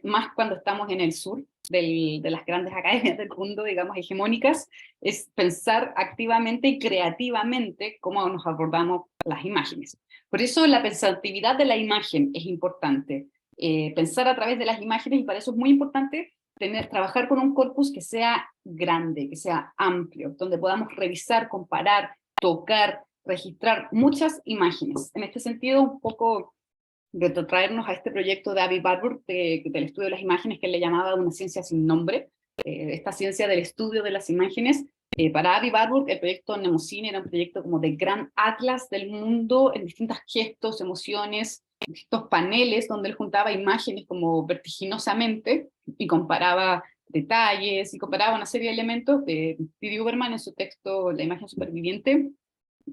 más cuando estamos en el sur de las grandes academias del mundo, digamos, hegemónicas, es pensar activamente y creativamente cómo nos abordamos las imágenes. Por eso la pensatividad de la imagen es importante, pensar a través de las imágenes, y para eso es muy importante trabajar con un corpus que sea grande, que sea amplio, donde podamos revisar, comparar, tocar, registrar muchas imágenes. En este sentido, un poco retrotraernos a este proyecto de Avi Warburg del estudio de las imágenes, que él le llamaba una ciencia sin nombre, esta ciencia del estudio de las imágenes. Para Avi Warburg, el proyecto Mnemosine era un proyecto como de gran atlas del mundo, en distintos gestos, emociones, distintos paneles, donde él juntaba imágenes como vertiginosamente, y comparaba detalles, y comparaba una serie de elementos. Didi Huberman, en su texto La imagen superviviente,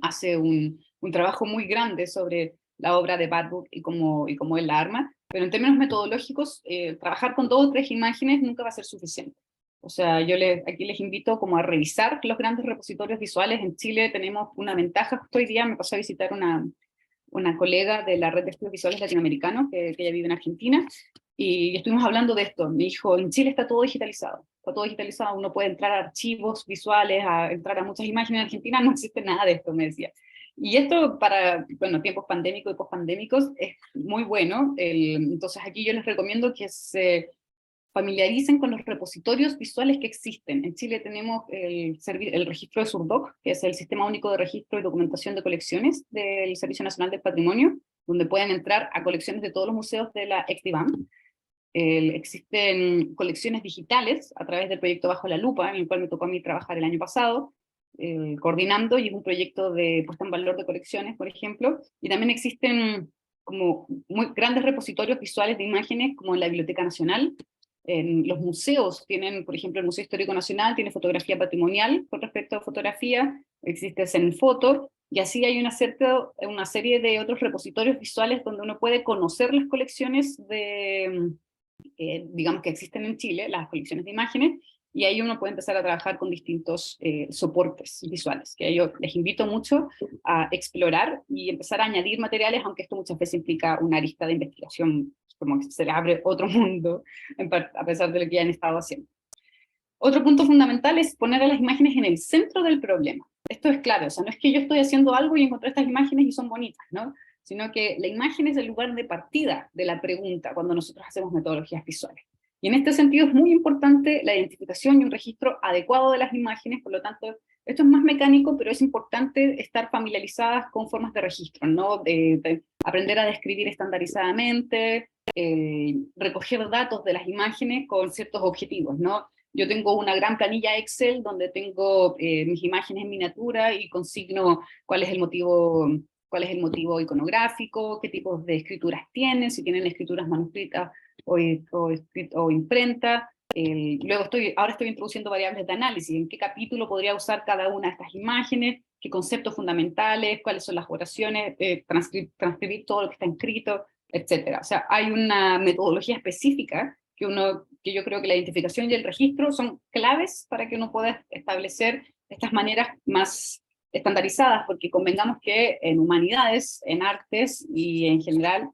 hace un trabajo muy grande sobre la obra de Barbour y cómo él la arma, pero en términos metodológicos, trabajar con 2 o 3 imágenes nunca va a ser suficiente. O sea, aquí les invito como a revisar los grandes repositorios visuales. En Chile tenemos una ventaja. Justo hoy día me pasó a visitar una colega de la Red de Estudios Visuales Latinoamericanos, que ella vive en Argentina, y estuvimos hablando de esto. Me dijo, en Chile está todo digitalizado, uno puede entrar a archivos visuales, a entrar a muchas imágenes. En Argentina no existe nada de esto, me decía. Y esto para, bueno, tiempos pandémicos y pospandémicos es muy bueno. Entonces aquí yo les recomiendo que se familiaricen con los repositorios visuales que existen. En Chile tenemos el registro de SURDOC, que es el Sistema Único de Registro y Documentación de Colecciones del Servicio Nacional del Patrimonio, donde pueden entrar a colecciones de todos los museos de la Exdivan. Existen colecciones digitales a través del proyecto Bajo la Lupa, en el cual me tocó a mí trabajar el año pasado, coordinando, y es un proyecto de puesta en valor de colecciones, por ejemplo, y también existen como muy grandes repositorios visuales de imágenes, como en la Biblioteca Nacional. En los museos tienen, por ejemplo, el Museo Histórico Nacional tiene fotografía patrimonial con respecto a fotografía, existe Zenfoto, y así hay una serie de otros repositorios visuales donde uno puede conocer las colecciones digamos que existen en Chile, las colecciones de imágenes, y ahí uno puede empezar a trabajar con distintos soportes visuales, que yo les invito mucho a explorar y empezar a añadir materiales, aunque esto muchas veces implica una arista de investigación, como que se le abre otro mundo, a pesar de lo que ya han estado haciendo. Otro punto fundamental es poner a las imágenes en el centro del problema. Esto es clave, o sea, no es que yo estoy haciendo algo y encontré estas imágenes y son bonitas, ¿no? Sino que la imagen es el lugar de partida de la pregunta cuando nosotros hacemos metodologías visuales. Y en este sentido es muy importante la identificación y un registro adecuado de las imágenes. Por lo tanto, esto es más mecánico, pero es importante estar familiarizadas con formas de registro, ¿no? De aprender a describir estandarizadamente, recoger datos de las imágenes con ciertos objetivos, ¿no? Yo tengo una gran planilla Excel donde tengo mis imágenes en miniatura y consigno cuál es el motivo iconográfico, qué tipos de escrituras tienen, si tienen escrituras manuscritas o imprenta. Luego ahora estoy introduciendo variables de análisis, en qué capítulo podría usar cada una de estas imágenes, qué conceptos fundamentales, cuáles son las oraciones, transcribir todo lo que está escrito, etc. O sea, hay una metodología específica que yo creo que la identificación y el registro son claves para que uno pueda establecer estas maneras más estandarizadas, porque convengamos que en humanidades, en artes y en general,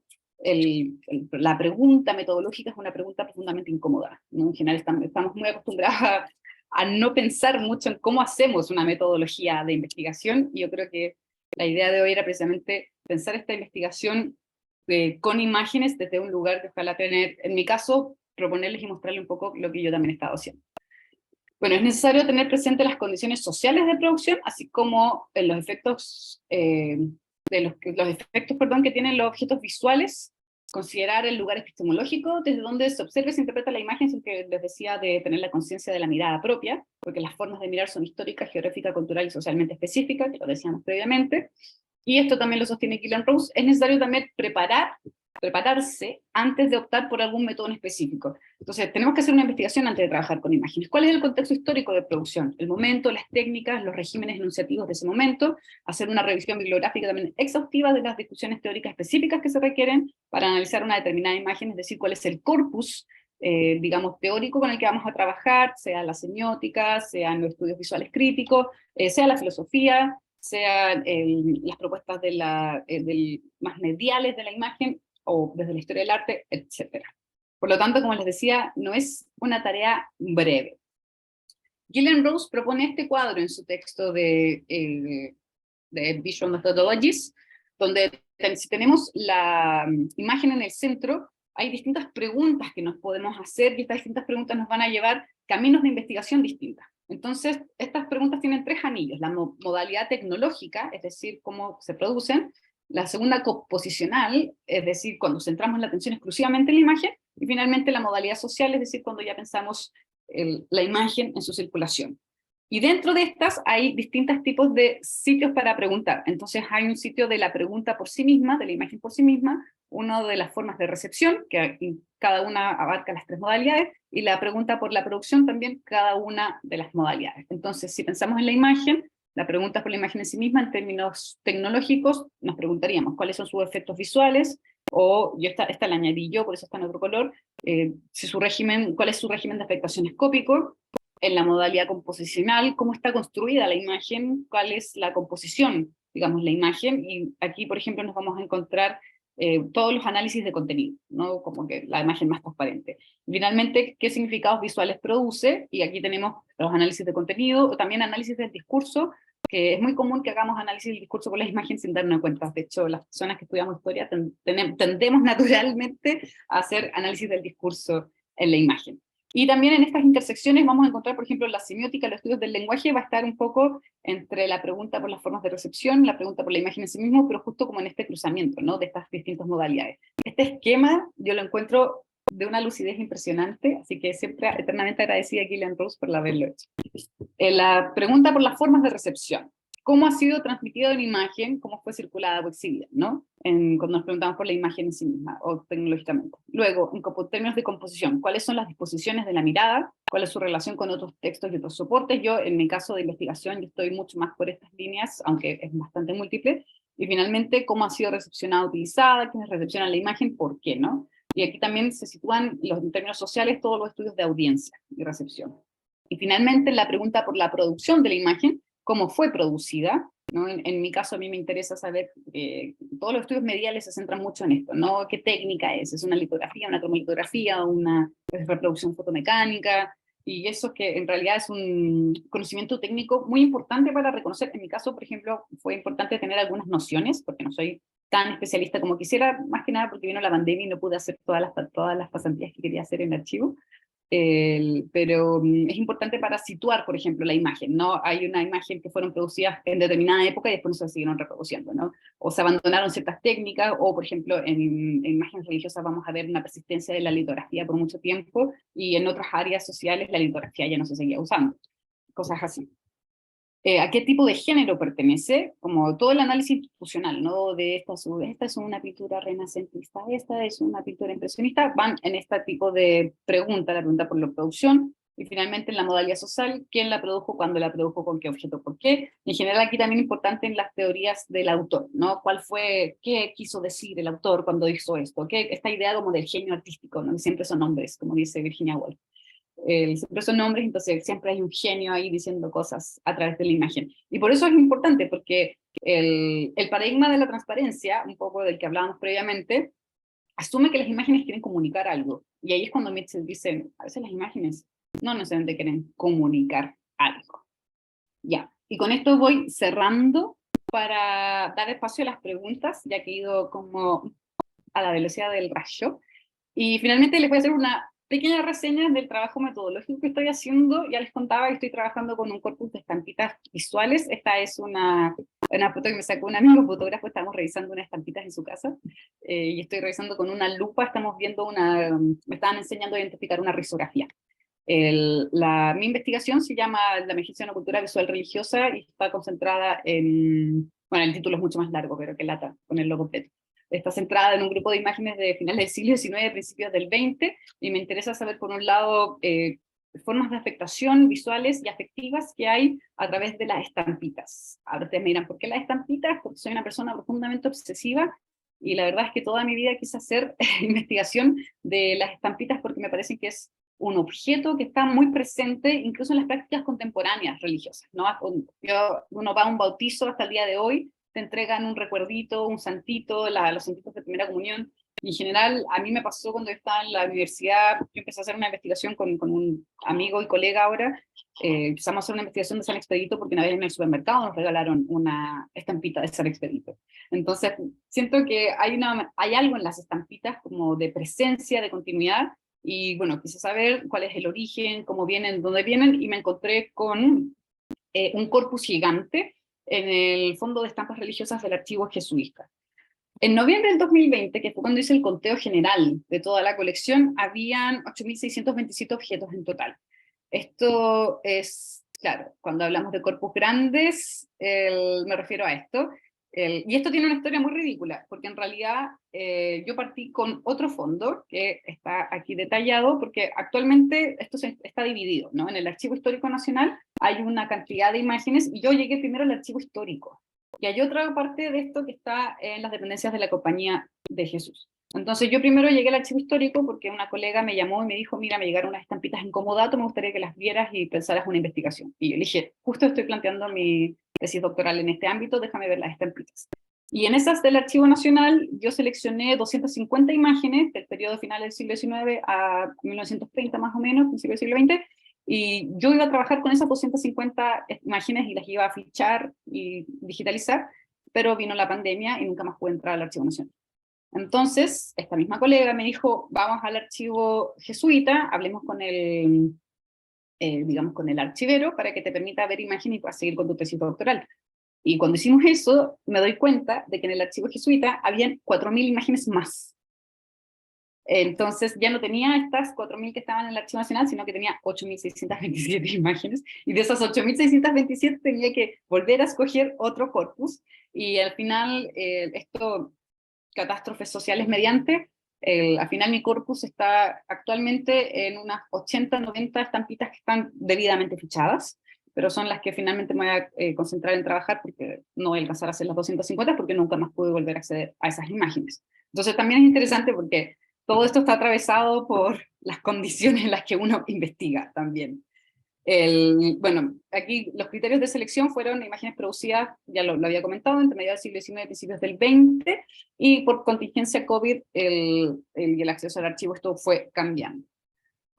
la pregunta metodológica es una pregunta profundamente incómoda, ¿no? En general estamos muy acostumbrados a no pensar mucho en cómo hacemos una metodología de investigación, y yo creo que la idea de hoy era precisamente pensar esta investigación con imágenes desde un lugar que ojalá tener, en mi caso, proponerles y mostrarles un poco lo que yo también he estado haciendo. Bueno, es necesario tener presente las condiciones sociales de producción, así como los efectos, que tienen los objetos visuales, considerar el lugar epistemológico desde donde se observa y se interpreta la imagen, sin que les decía de tener la conciencia de la mirada propia, porque las formas de mirar son históricas, geográficas, culturales y socialmente específicas, que lo decíamos previamente, y esto también lo sostiene Gillian Rose. Es necesario también prepararse antes de optar por algún método en específico. Entonces, tenemos que hacer una investigación antes de trabajar con imágenes. ¿Cuál es el contexto histórico de producción? El momento, las técnicas, los regímenes enunciativos de ese momento, hacer una revisión bibliográfica también exhaustiva de las discusiones teóricas específicas que se requieren para analizar una determinada imagen, es decir, cuál es el corpus, digamos, teórico con el que vamos a trabajar, sea la semiótica, sean los estudios visuales críticos, sea la filosofía, sean las propuestas más mediales de la imagen, o desde la historia del arte, etc. Por lo tanto, como les decía, no es una tarea breve. Gillian Rose propone este cuadro en su texto de Visual Methodologies, donde si tenemos la imagen en el centro, hay distintas preguntas que nos podemos hacer, y estas distintas preguntas nos van a llevar caminos de investigación distintas. Entonces, estas preguntas tienen 3 anillos: la modalidad tecnológica, es decir, cómo se producen; la segunda, composicional, es decir, cuando centramos la atención exclusivamente en la imagen; y finalmente la modalidad social, es decir, cuando ya pensamos la imagen en su circulación. Y dentro de estas hay distintos tipos de sitios para preguntar. Entonces hay un sitio de la pregunta por sí misma, de la imagen por sí misma, uno de las formas de recepción, que cada una abarca las 3 modalidades, y la pregunta por la producción también, cada una de las modalidades. Entonces, si pensamos en la imagen, La pregunta por la imagen en sí misma, en términos tecnológicos, nos preguntaríamos cuáles son sus efectos visuales, o yo esta la añadí yo, por eso está en otro color, si su régimen, cuál es su régimen de afectación escópico, en la modalidad composicional, cómo está construida la imagen, cuál es la composición, digamos, la imagen, y aquí, por ejemplo, nos vamos a encontrar todos los análisis de contenido, ¿no? Como que la imagen más transparente. Finalmente, ¿qué significados visuales produce? Y aquí tenemos los análisis de contenido, o también análisis del discurso, que es muy común que hagamos análisis del discurso con las imágenes sin darnos cuenta. De hecho, las personas que estudiamos historia tendemos naturalmente a hacer análisis del discurso en la imagen. Y también en estas intersecciones vamos a encontrar, por ejemplo, la semiótica, los estudios del lenguaje, va a estar un poco entre la pregunta por las formas de recepción, la pregunta por la imagen en sí mismo, pero justo como en este cruzamiento, ¿no? De estas distintas modalidades. Este esquema yo lo encuentro de una lucidez impresionante, así que siempre eternamente agradecida a Gillian Rose por haberlo hecho. La pregunta por las formas de recepción. ¿Cómo ha sido transmitido en imagen? ¿Cómo fue circulada o exhibida? ¿No? Cuando nos preguntamos por la imagen en sí misma, o tecnológicamente. Luego, en términos de composición, ¿cuáles son las disposiciones de la mirada? ¿Cuál es su relación con otros textos y otros soportes? Yo, en mi caso de investigación, yo estoy mucho más por estas líneas, aunque es bastante múltiple. Y finalmente, ¿cómo ha sido recepcionada, utilizada? ¿Quiénes recepcionan la imagen? ¿Por qué? ¿No? Y aquí también se sitúan, en términos sociales, todos los estudios de audiencia y recepción. Y finalmente, la pregunta por la producción de la imagen, cómo fue producida, ¿no? En mi caso, a mí me interesa saber, todos los estudios mediales se centran mucho en esto, ¿no? ¿Qué técnica es? ¿Es una litografía, una cromolitografía, una reproducción fotomecánica? Y eso que en realidad es un conocimiento técnico muy importante para reconocer. En mi caso, por ejemplo, fue importante tener algunas nociones, porque no soy tan especialista como quisiera, más que nada porque vino la pandemia y no pude hacer todas las pasantías que quería hacer en archivo. Pero es importante para situar, por ejemplo, la imagen, ¿no? Hay una imagen que fueron producidas en determinada época y después no se siguieron reproduciendo, ¿no? O se abandonaron ciertas técnicas, o por ejemplo, en imágenes religiosas vamos a ver una persistencia de la litografía por mucho tiempo, y en otras áreas sociales la litografía ya no se seguía usando, cosas así. ¿A qué tipo de género pertenece? Como todo el análisis institucional, ¿no? De esta es una pintura renacentista, esta es una pintura impresionista, van en este tipo de pregunta, la pregunta por la producción, y finalmente en la modalidad social, quién la produjo, cuándo la produjo, con qué objeto, por qué. En general aquí también importante en las teorías del autor, ¿no? ¿Cuál fue, qué quiso decir el autor cuando hizo esto? ¿Qué, esta idea como del genio artístico, ¿no? Siempre son hombres, como dice Virginia Woolf. Siempre son nombres, entonces siempre hay un genio ahí diciendo cosas a través de la imagen. Y por eso es importante, porque el paradigma de la transparencia, un poco del que hablábamos previamente, asume que las imágenes quieren comunicar algo. Y ahí es cuando Mitchell dice, a veces las imágenes no necesariamente quieren comunicar algo. Ya, y con esto voy cerrando para dar espacio a las preguntas, ya que he ido como a la velocidad del rayo. Y finalmente les voy a hacer una pequeña reseña del trabajo metodológico que estoy haciendo. Ya les contaba que estoy trabajando con un corpus de estampitas visuales. Esta es una foto que me sacó un amigo fotógrafo, estamos revisando unas estampitas en su casa, y estoy revisando con una lupa, estamos viendo me estaban enseñando a identificar una risografía. Mi investigación se llama La emergencia de una cultura visual religiosa y está concentrada en, bueno, el título es mucho más largo, pero que lata ponerlo completo. Está centrada en un grupo de imágenes de finales del siglo XIX, principios del XX, y me interesa saber, por un lado, formas de afectación visuales y afectivas que hay a través de las estampitas. Ahora ustedes me dirán, ¿por qué las estampitas? Porque soy una persona profundamente obsesiva, y la verdad es que toda mi vida quise hacer investigación de las estampitas porque me parece que es un objeto que está muy presente incluso en las prácticas contemporáneas religiosas, ¿no? Uno va a un bautizo hasta el día de hoy, te entregan un recuerdito, un santito, los santitos de primera comunión, y en general a mí me pasó cuando estaba en la universidad, yo empecé a hacer una investigación con un amigo y colega ahora, empezamos a hacer una investigación de San Expedito porque una vez en el supermercado nos regalaron una estampita de San Expedito. Entonces siento que hay algo en las estampitas como de presencia, de continuidad, y bueno, quise saber cuál es el origen, cómo vienen, dónde vienen, y me encontré con un corpus gigante en el Fondo de Estampas Religiosas del Archivo Jesuita. En noviembre del 2020, que fue cuando hice el conteo general de toda la colección, habían 8.627 objetos en total. Esto es, claro, cuando hablamos de corpus grandes, me refiero a esto. Y esto tiene una historia muy ridícula, porque en realidad yo partí con otro fondo que está aquí detallado, porque actualmente esto está dividido, ¿no? En el Archivo Histórico Nacional hay una cantidad de imágenes, y yo llegué primero al Archivo Histórico. Y hay otra parte de esto que está en las dependencias de la Compañía de Jesús. Entonces yo primero llegué al Archivo Histórico porque una colega me llamó y me dijo, mira, me llegaron unas estampitas en comodato, me gustaría que las vieras y pensaras una investigación. Y yo le dije, justo estoy planteando mi tesis doctoral en este ámbito, déjame ver las estampitas. Y en esas del Archivo Nacional yo seleccioné 250 imágenes del periodo final del siglo XIX a 1930 más o menos, principio del siglo XX, y yo iba a trabajar con esas 250 imágenes y las iba a fichar y digitalizar, pero vino la pandemia y nunca más pude entrar al Archivo Nacional. Entonces, esta misma colega me dijo, vamos al archivo jesuita, hablemos con digamos, con el archivero para que te permita ver imágenes y puedas seguir con tu tesis doctoral. Y cuando hicimos eso, me doy cuenta de que en el archivo jesuita habían 4.000 imágenes más. Entonces ya no tenía estas 4.000 que estaban en el Archivo Nacional, sino que tenía 8.627 imágenes, y de esas 8.627 tenía que volver a escoger otro corpus, y al final esto, catástrofes sociales mediante, al final mi corpus está actualmente en unas 80, 90 estampitas que están debidamente fichadas, pero son las que finalmente me voy a concentrar en trabajar, porque no voy a alcanzar a hacer las 250, porque nunca más pude volver a acceder a esas imágenes. Entonces también es interesante porque todo esto está atravesado por las condiciones en las que uno investiga también. Bueno, aquí los criterios de selección fueron imágenes producidas, ya lo había comentado, entre mediados del siglo XIX y principios del XX, y por contingencia COVID el acceso al archivo, esto fue cambiando.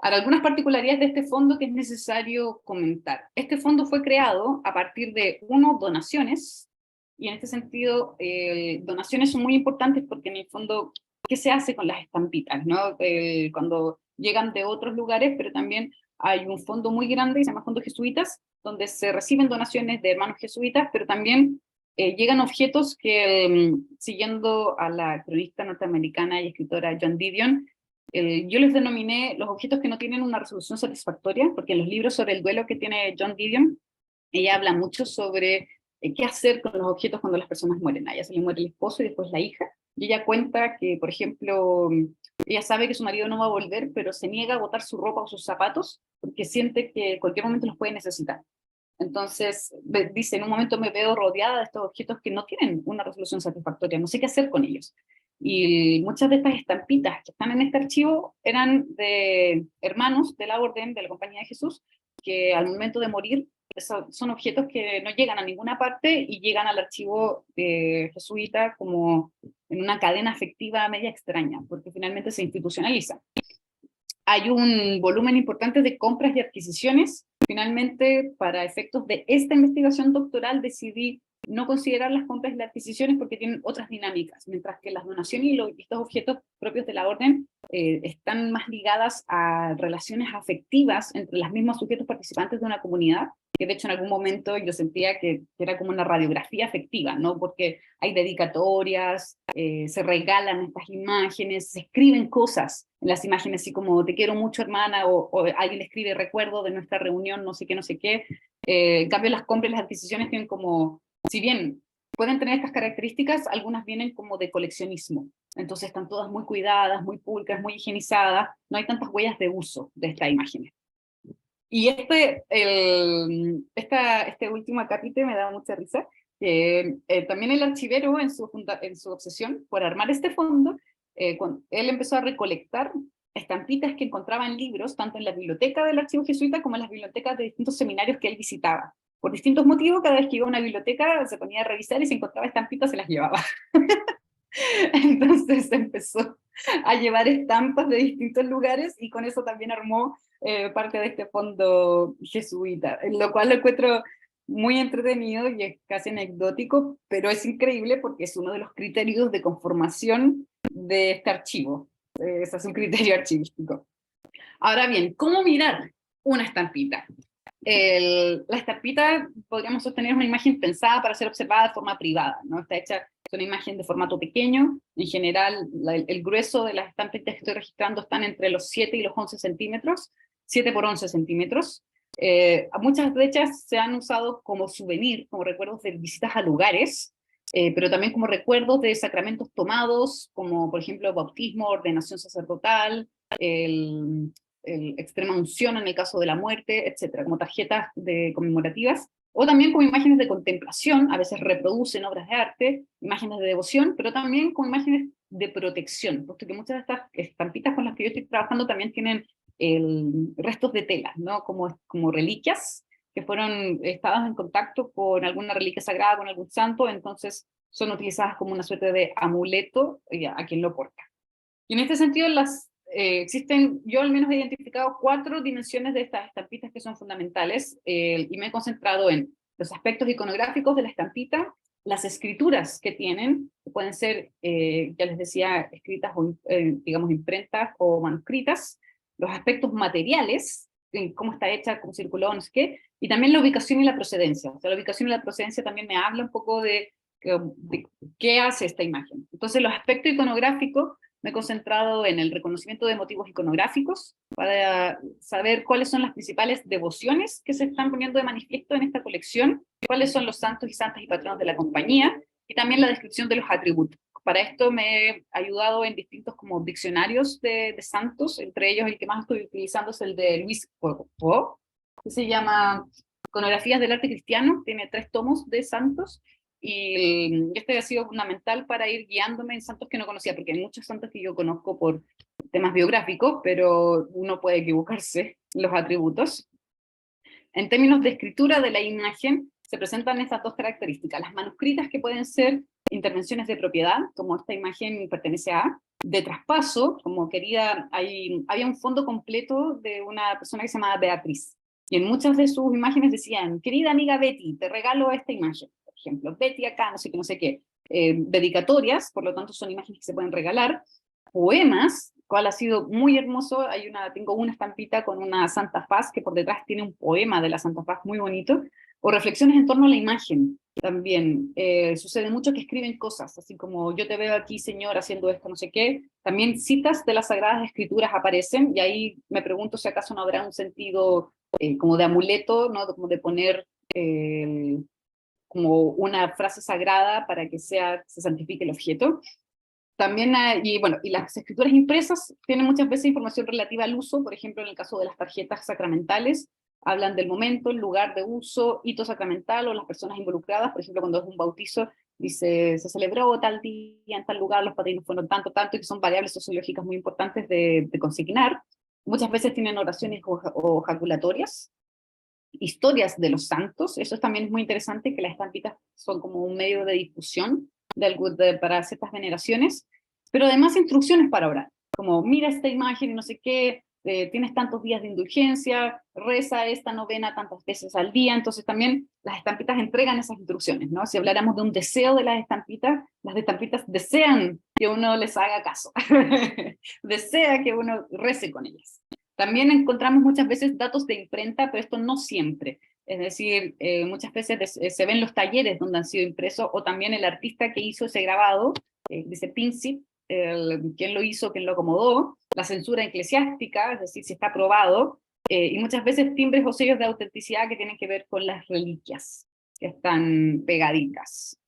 Ahora, algunas particularidades de este fondo que es necesario comentar. Este fondo fue creado a partir de, uno, donaciones, y en este sentido, donaciones son muy importantes porque en el fondo, ¿qué se hace con las estampitas, ¿no? Cuando llegan de otros lugares, pero también hay un fondo muy grande que se llama Fondo Jesuitas, donde se reciben donaciones de hermanos jesuitas, pero también llegan objetos que, siguiendo a la cronista norteamericana y escritora Joan Didion, yo les denominé los objetos que no tienen una resolución satisfactoria, porque en los libros sobre el duelo que tiene Joan Didion, ella habla mucho sobre qué hacer con los objetos cuando las personas mueren. A ella se le muere el esposo y después la hija, y ella cuenta que, por ejemplo, ella sabe que su marido no va a volver, pero se niega a botar su ropa o sus zapatos, porque siente que en cualquier momento los puede necesitar. Entonces, dice, en un momento me veo rodeada de estos objetos que no tienen una resolución satisfactoria, no sé qué hacer con ellos. Y muchas de estas estampitas que están en este archivo eran de hermanos de la Orden de la Compañía de Jesús, que al momento de morir son objetos que no llegan a ninguna parte y llegan al archivo jesuita como en una cadena afectiva media extraña, porque finalmente se institucionaliza. Hay un volumen importante de compras y adquisiciones. Finalmente, para efectos de esta investigación doctoral, decidí no considerar las compras y las adquisiciones porque tienen otras dinámicas, mientras que las donaciones y estos objetos propios de la orden están más ligadas a relaciones afectivas entre los mismos sujetos participantes de una comunidad, que de hecho en algún momento yo sentía que era como una radiografía afectiva, ¿no? Porque hay dedicatorias, se regalan estas imágenes, se escriben cosas en las imágenes, así como te quiero mucho hermana, o alguien escribe recuerdo de nuestra reunión, no sé qué, no sé qué. En cambio las compras y las adquisiciones tienen como, si bien pueden tener estas características, algunas vienen como de coleccionismo, entonces están todas muy cuidadas, muy pulcras, muy higienizadas, no hay tantas huellas de uso de estas imágenes. Y este último capítulo me da mucha risa, que también el archivero en su obsesión por armar este fondo, él empezó a recolectar estampitas que encontraba en libros, tanto en la biblioteca del archivo jesuita como en las bibliotecas de distintos seminarios que él visitaba. Por distintos motivos, cada vez que iba a una biblioteca se ponía a revisar y si encontraba estampitas se las llevaba. Entonces empezó a llevar estampas de distintos lugares y con eso también armó parte de este fondo jesuita, lo cual lo encuentro muy entretenido y es casi anecdótico, pero es increíble porque es uno de los criterios de conformación de este archivo. Ese es un criterio archivístico. Ahora bien, ¿cómo mirar una estampita? La estampita, podríamos sostener, una imagen pensada para ser observada de forma privada, ¿no? Está hecha, es una imagen de formato pequeño, en general el grueso de las estampitas que estoy registrando están entre los 7 y los 11 centímetros, 7 por 11 centímetros. Muchas de ellas se han usado como souvenir, como recuerdos de visitas a lugares, pero también como recuerdos de sacramentos tomados, como por ejemplo bautismo, ordenación sacerdotal, extrema unción en el caso de la muerte, etcétera, como tarjetas conmemorativas, o también como imágenes de contemplación, a veces reproducen obras de arte, imágenes de devoción, pero también como imágenes de protección, puesto que muchas de estas estampitas con las que yo estoy trabajando también tienen restos de tela, ¿no? Como reliquias, que estaban en contacto con alguna reliquia sagrada, con algún santo, entonces son utilizadas como una suerte de amuleto a quien lo porta. Y en este sentido, existen, yo al menos he identificado 4 dimensiones de estas estampitas que son fundamentales, y me he concentrado en los aspectos iconográficos de la estampita, las escrituras que tienen, que pueden ser, ya les decía, escritas o, digamos, imprentas o manuscritas, los aspectos materiales, cómo está hecha, cómo circuló, no sé qué, y también la ubicación y la procedencia. O sea, la ubicación y la procedencia también me habla un poco de qué hace esta imagen. Entonces, los aspectos iconográficos, me he concentrado en el reconocimiento de motivos iconográficos para saber cuáles son las principales devociones que se están poniendo de manifiesto en esta colección, cuáles son los santos y santas y patronos de la compañía, y también la descripción de los atributos. Para esto me he ayudado en distintos como diccionarios de santos, entre ellos el que más estoy utilizando es el de Luis Poe, que se llama Iconografías del Arte Cristiano, tiene 3 tomos de santos, y este ha sido fundamental para ir guiándome en santos que no conocía, porque hay muchos santos que yo conozco por temas biográficos, pero uno puede equivocarse en los atributos. En términos de escritura de la imagen, se presentan estas 2 características, las manuscritas, que pueden ser intervenciones de propiedad, como esta imagen pertenece a, de traspaso, como había un fondo completo de una persona que se llamaba Beatriz, y en muchas de sus imágenes decían, querida amiga Betty, te regalo esta imagen, por ejemplo, Betty acá, no sé qué, dedicatorias, por lo tanto son imágenes que se pueden regalar, poemas, cual ha sido muy hermoso, tengo una estampita con una Santa Faz, que por detrás tiene un poema de la Santa Faz muy bonito, o reflexiones en torno a la imagen, también, sucede mucho que escriben cosas, así como yo te veo aquí, Señor, haciendo esto, no sé qué, también citas de las Sagradas Escrituras aparecen, y ahí me pregunto si acaso no habrá un sentido como de amuleto, ¿no? Como de poner como una frase sagrada para que se santifique el objeto. También y las escrituras impresas tienen muchas veces información relativa al uso, por ejemplo, en el caso de las tarjetas sacramentales, hablan del momento, el lugar de uso, hito sacramental o las personas involucradas, por ejemplo, cuando es un bautizo, dice, se celebró tal día, en tal lugar, los padrinos fueron tanto, y que son variables sociológicas muy importantes de consignar. Muchas veces tienen oraciones o jaculatorias, historias de los santos, eso también es muy interesante, que las estampitas son como un medio de difusión para ciertas veneraciones, pero además instrucciones para orar, como mira esta imagen y no sé qué, tienes tantos días de indulgencia, reza esta novena tantas veces al día, entonces también las estampitas entregan esas instrucciones, ¿no? Si habláramos de un deseo de las estampitas desean que uno les haga caso, desea que uno rece con ellas. También encontramos muchas veces datos de imprenta, pero esto no siempre. Es decir, muchas veces se ven los talleres donde han sido impresos, o también el artista que hizo ese grabado, dice Pinci, quién lo hizo, quién lo acomodó, la censura eclesiástica, es decir, si está aprobado, y muchas veces timbres o sellos de autenticidad que tienen que ver con las reliquias que están pegaditas.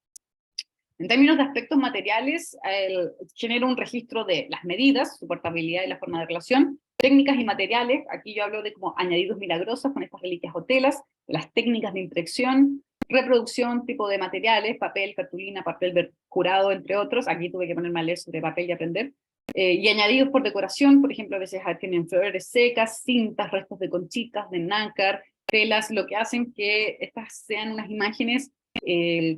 En términos de aspectos materiales, genera un registro de las medidas, su portabilidad y la forma de relación, técnicas y materiales, aquí yo hablo de como añadidos milagrosos con estas reliquias o telas, las técnicas de impresión, reproducción, tipo de materiales, papel, cartulina, papel curado, entre otros, aquí tuve que ponerme a leer sobre papel y aprender, y añadidos por decoración, por ejemplo, a veces tienen flores secas, cintas, restos de conchitas, de nácar, telas, lo que hacen que estas sean unas imágenes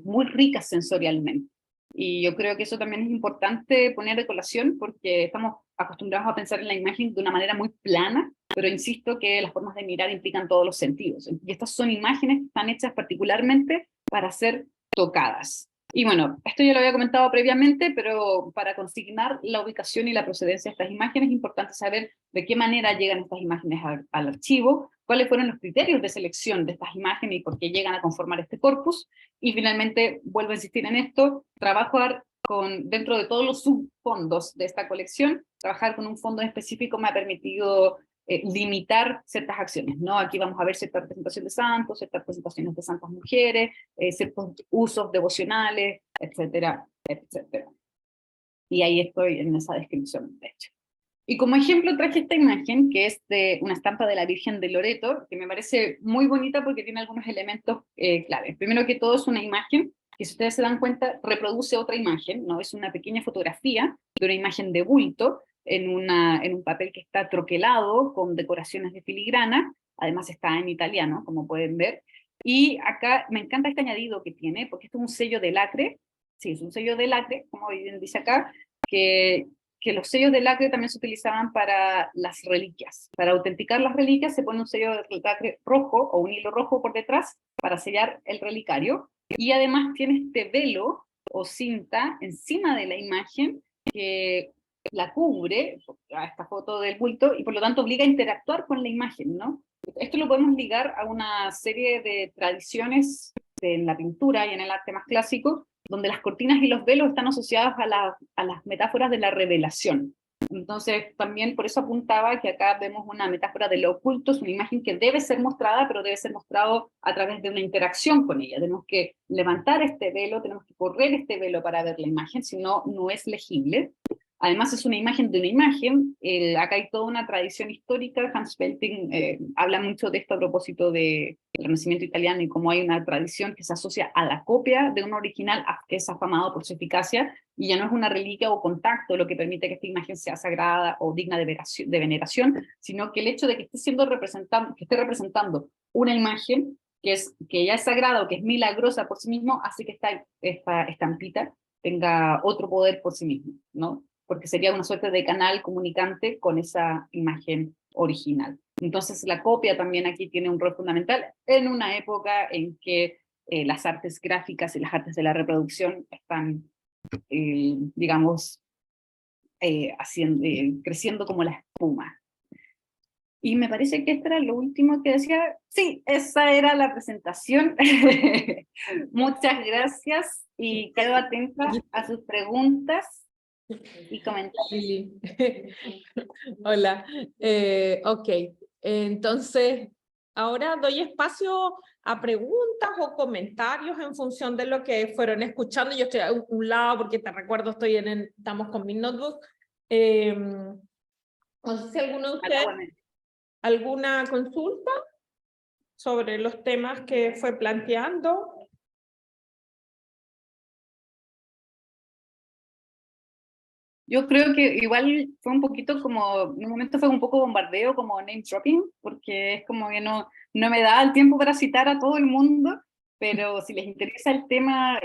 muy ricas sensorialmente. Y yo creo que eso también es importante poner de colación, porque estamos acostumbrados a pensar en la imagen de una manera muy plana, pero insisto que las formas de mirar implican todos los sentidos. Y estas son imágenes que están hechas particularmente para ser tocadas. Y bueno, esto ya lo había comentado previamente, pero para consignar la ubicación y la procedencia de estas imágenes es importante saber de qué manera llegan estas imágenes al archivo, cuáles fueron los criterios de selección de estas imágenes y por qué llegan a conformar este corpus, y finalmente, vuelvo a insistir en esto, trabajar dentro de todos los subfondos de esta colección, trabajar con un fondo específico me ha permitido limitar ciertas acciones, ¿no? Aquí vamos a ver cierta representación de santos, ciertas representaciones de santas mujeres, ciertos usos devocionales, etcétera, etcétera. Y ahí estoy en esa descripción, de hecho. Y como ejemplo traje esta imagen, que es de una estampa de la Virgen de Loreto, que me parece muy bonita porque tiene algunos elementos claves. Primero que todo es una imagen, que si ustedes se dan cuenta, reproduce otra imagen, ¿no? Es una pequeña fotografía de una imagen de bulto, en un papel que está troquelado, con decoraciones de filigrana, además está en italiano, como pueden ver, y acá me encanta este añadido que tiene, porque esto es un sello de lacre, sí, es un sello de lacre, como bien dice acá, que los sellos de lacre también se utilizaban para las reliquias. Para autenticar las reliquias se pone un sello de lacre rojo o un hilo rojo por detrás para sellar el relicario, y además tiene este velo o cinta encima de la imagen que la cubre a esta foto del bulto y por lo tanto obliga a interactuar con la imagen, ¿no? Esto lo podemos ligar a una serie de tradiciones en la pintura y en el arte más clásico, donde las cortinas y los velos están asociados a las metáforas de la revelación. Entonces, también por eso apuntaba que acá vemos una metáfora de lo oculto, es una imagen que debe ser mostrada, pero debe ser mostrado a través de una interacción con ella. Tenemos que levantar este velo, tenemos que correr este velo para ver la imagen, si no, no es legible. Además es una imagen de una imagen, acá hay toda una tradición histórica, Hans Belting habla mucho de esto a propósito del Renacimiento italiano y cómo hay una tradición que se asocia a la copia de un original que es afamado por su eficacia, y ya no es una reliquia o contacto lo que permite que esta imagen sea sagrada o digna de veneración, sino que el hecho de que esté representando una imagen que ya es sagrada o que es milagrosa por sí mismo, hace que esta estampita tenga otro poder por sí mismo, ¿no? Porque sería una suerte de canal comunicante con esa imagen original. Entonces la copia también aquí tiene un rol fundamental en una época en que las artes gráficas y las artes de la reproducción están, digamos, creciendo como la espuma. Y me parece que esto era lo último que decía. Sí, esa era la presentación. Muchas gracias y quedo atenta a sus preguntas y comentarios. Sí. Hola, ok, entonces ahora doy espacio a preguntas o comentarios en función de lo que fueron escuchando. Yo estoy a un lado porque te recuerdo, estamos con mi notebook. No sé si alguno de ustedes, alguna consulta sobre los temas que fue planteando. Yo creo que igual fue un poquito como, en un momento fue un poco bombardeo, como name dropping, porque es como que no me da el tiempo para citar a todo el mundo, pero si les interesa el tema,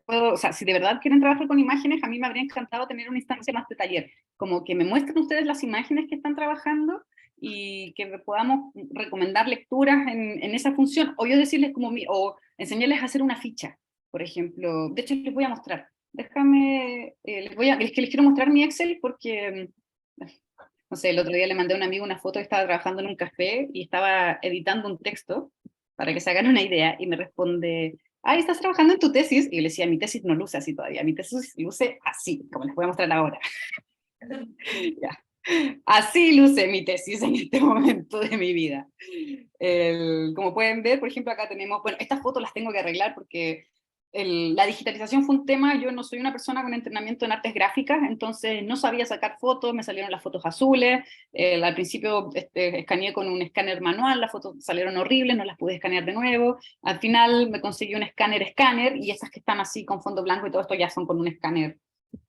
o sea, si de verdad quieren trabajar con imágenes, a mí me habría encantado tener una instancia más de taller, como que me muestren ustedes las imágenes que están trabajando y que podamos recomendar lecturas en esa función, o yo decirles o enseñarles a hacer una ficha, por ejemplo. De hecho, les voy a mostrar. Déjame, es que les quiero mostrar mi Excel porque, no sé, el otro día le mandé a un amigo una foto que estaba trabajando en un café y estaba editando un texto para que se hagan una idea y me responde, ay, ¿estás trabajando en tu tesis? Y yo le decía, mi tesis no luce así todavía, mi tesis luce así, como les voy a mostrar ahora. Ya. Así luce mi tesis en este momento de mi vida. Como pueden ver, por ejemplo, acá tenemos, bueno, estas fotos las tengo que arreglar porque la digitalización fue un tema. Yo no soy una persona con entrenamiento en artes gráficas, entonces no sabía sacar fotos, me salieron las fotos azules, al principio escaneé con un escáner manual, las fotos salieron horribles, no las pude escanear de nuevo, al final me conseguí un escáner, y esas que están así con fondo blanco y todo esto ya son con un escáner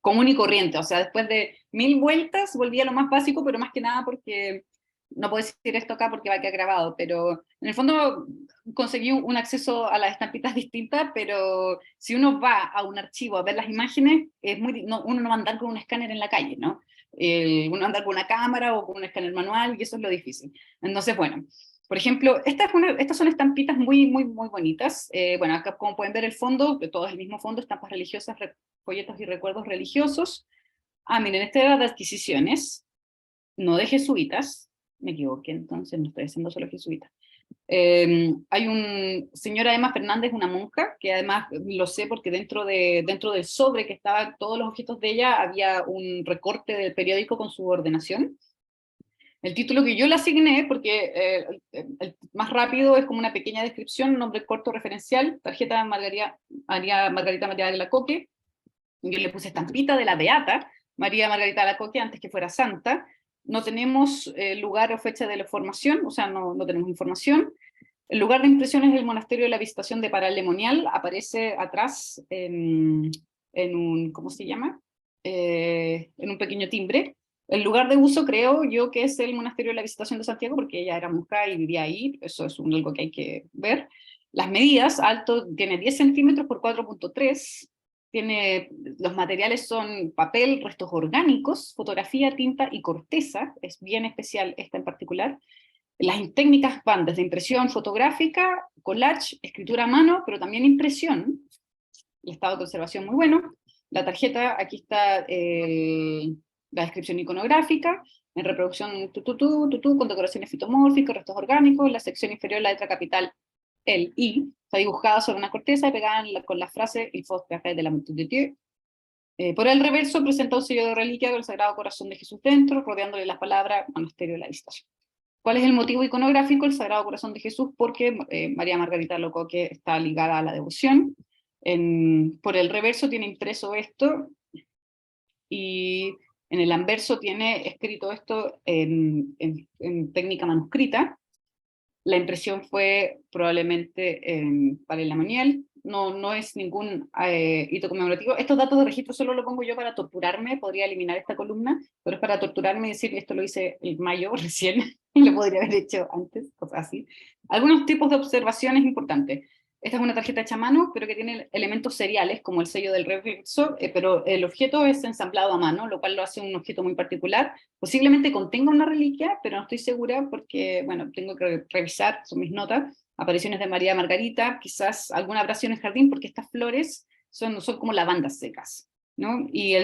común y corriente. O sea, después de 1000 vueltas volví a lo más básico, pero más que nada porque no puedo decir esto acá porque va a quedar grabado, pero en el fondo conseguí un acceso a las estampitas distintas, pero si uno va a un archivo a ver las imágenes, uno no va a andar con un escáner en la calle, ¿no? Uno va a andar con una cámara o con un escáner manual, y eso es lo difícil. Entonces, bueno, por ejemplo, estas son estampitas muy, muy, muy bonitas. Bueno, acá como pueden ver el fondo, que todo es el mismo fondo, estampas religiosas, folletos y recuerdos religiosos. Ah, miren, este era de adquisiciones, no de jesuitas, me equivoqué, entonces no estoy haciendo solo jesuitas. Hay señora Emma Fernández, una monja, que además lo sé porque dentro del sobre que estaban todos los objetos de ella, había un recorte del periódico con su ordenación. El título que yo le asigné, porque el más rápido es como una pequeña descripción, nombre corto referencial, tarjeta Margarita María de la Coque. Yo le puse estampita de la Beata María Margarita de la Coque antes que fuera santa. No tenemos lugar o fecha de la formación, o sea, no tenemos información. El lugar de impresión es el monasterio de la Visitación de Paralemonial, aparece atrás en un, ¿cómo se llama? En un pequeño timbre. El lugar de uso creo yo que es el monasterio de la Visitación de Santiago, porque ella era monja y vivía ahí, eso es algo que hay que ver. Las medidas, alto tiene 10 centímetros por 4.3, los materiales son papel, restos orgánicos, fotografía, tinta y corteza, es bien especial esta en particular. Las técnicas van desde impresión fotográfica, collage, escritura a mano, pero también impresión. El estado de conservación muy bueno. La tarjeta, aquí está la descripción iconográfica, en reproducción con decoraciones fitomórficas, restos orgánicos, la sección inferior, la letra capital, el I, está dibujada sobre una corteza y pegada con la frase Il faut de la multitud de Dieu. Por el reverso presenta un sello de reliquia del Sagrado Corazón de Jesús dentro, rodeándole las palabras Monasterio de la Visitación. ¿Cuál es el motivo iconográfico? El Sagrado Corazón de Jesús, porque María Margarita Locoque está ligada a la devoción. Por el reverso tiene impreso esto, y en el anverso tiene escrito esto en técnica manuscrita. La impresión fue probablemente para el Lamoniel, no es ningún hito conmemorativo. Estos datos de registro solo lo pongo yo para torturarme, podría eliminar esta columna, pero es para torturarme y decir, esto lo hice en mayo recién, lo podría haber hecho antes, cosas así. Algunos tipos de observaciones importantes. Esta es una tarjeta hecha a mano, pero que tiene elementos seriales, como el sello del reverso, pero el objeto es ensamblado a mano, lo cual lo hace un objeto muy particular. Posiblemente contenga una reliquia, pero no estoy segura porque, bueno, tengo que revisar, son mis notas. Apariciones de María Margarita, quizás alguna habrá sido en el jardín, porque estas flores son como lavandas secas, ¿no? Y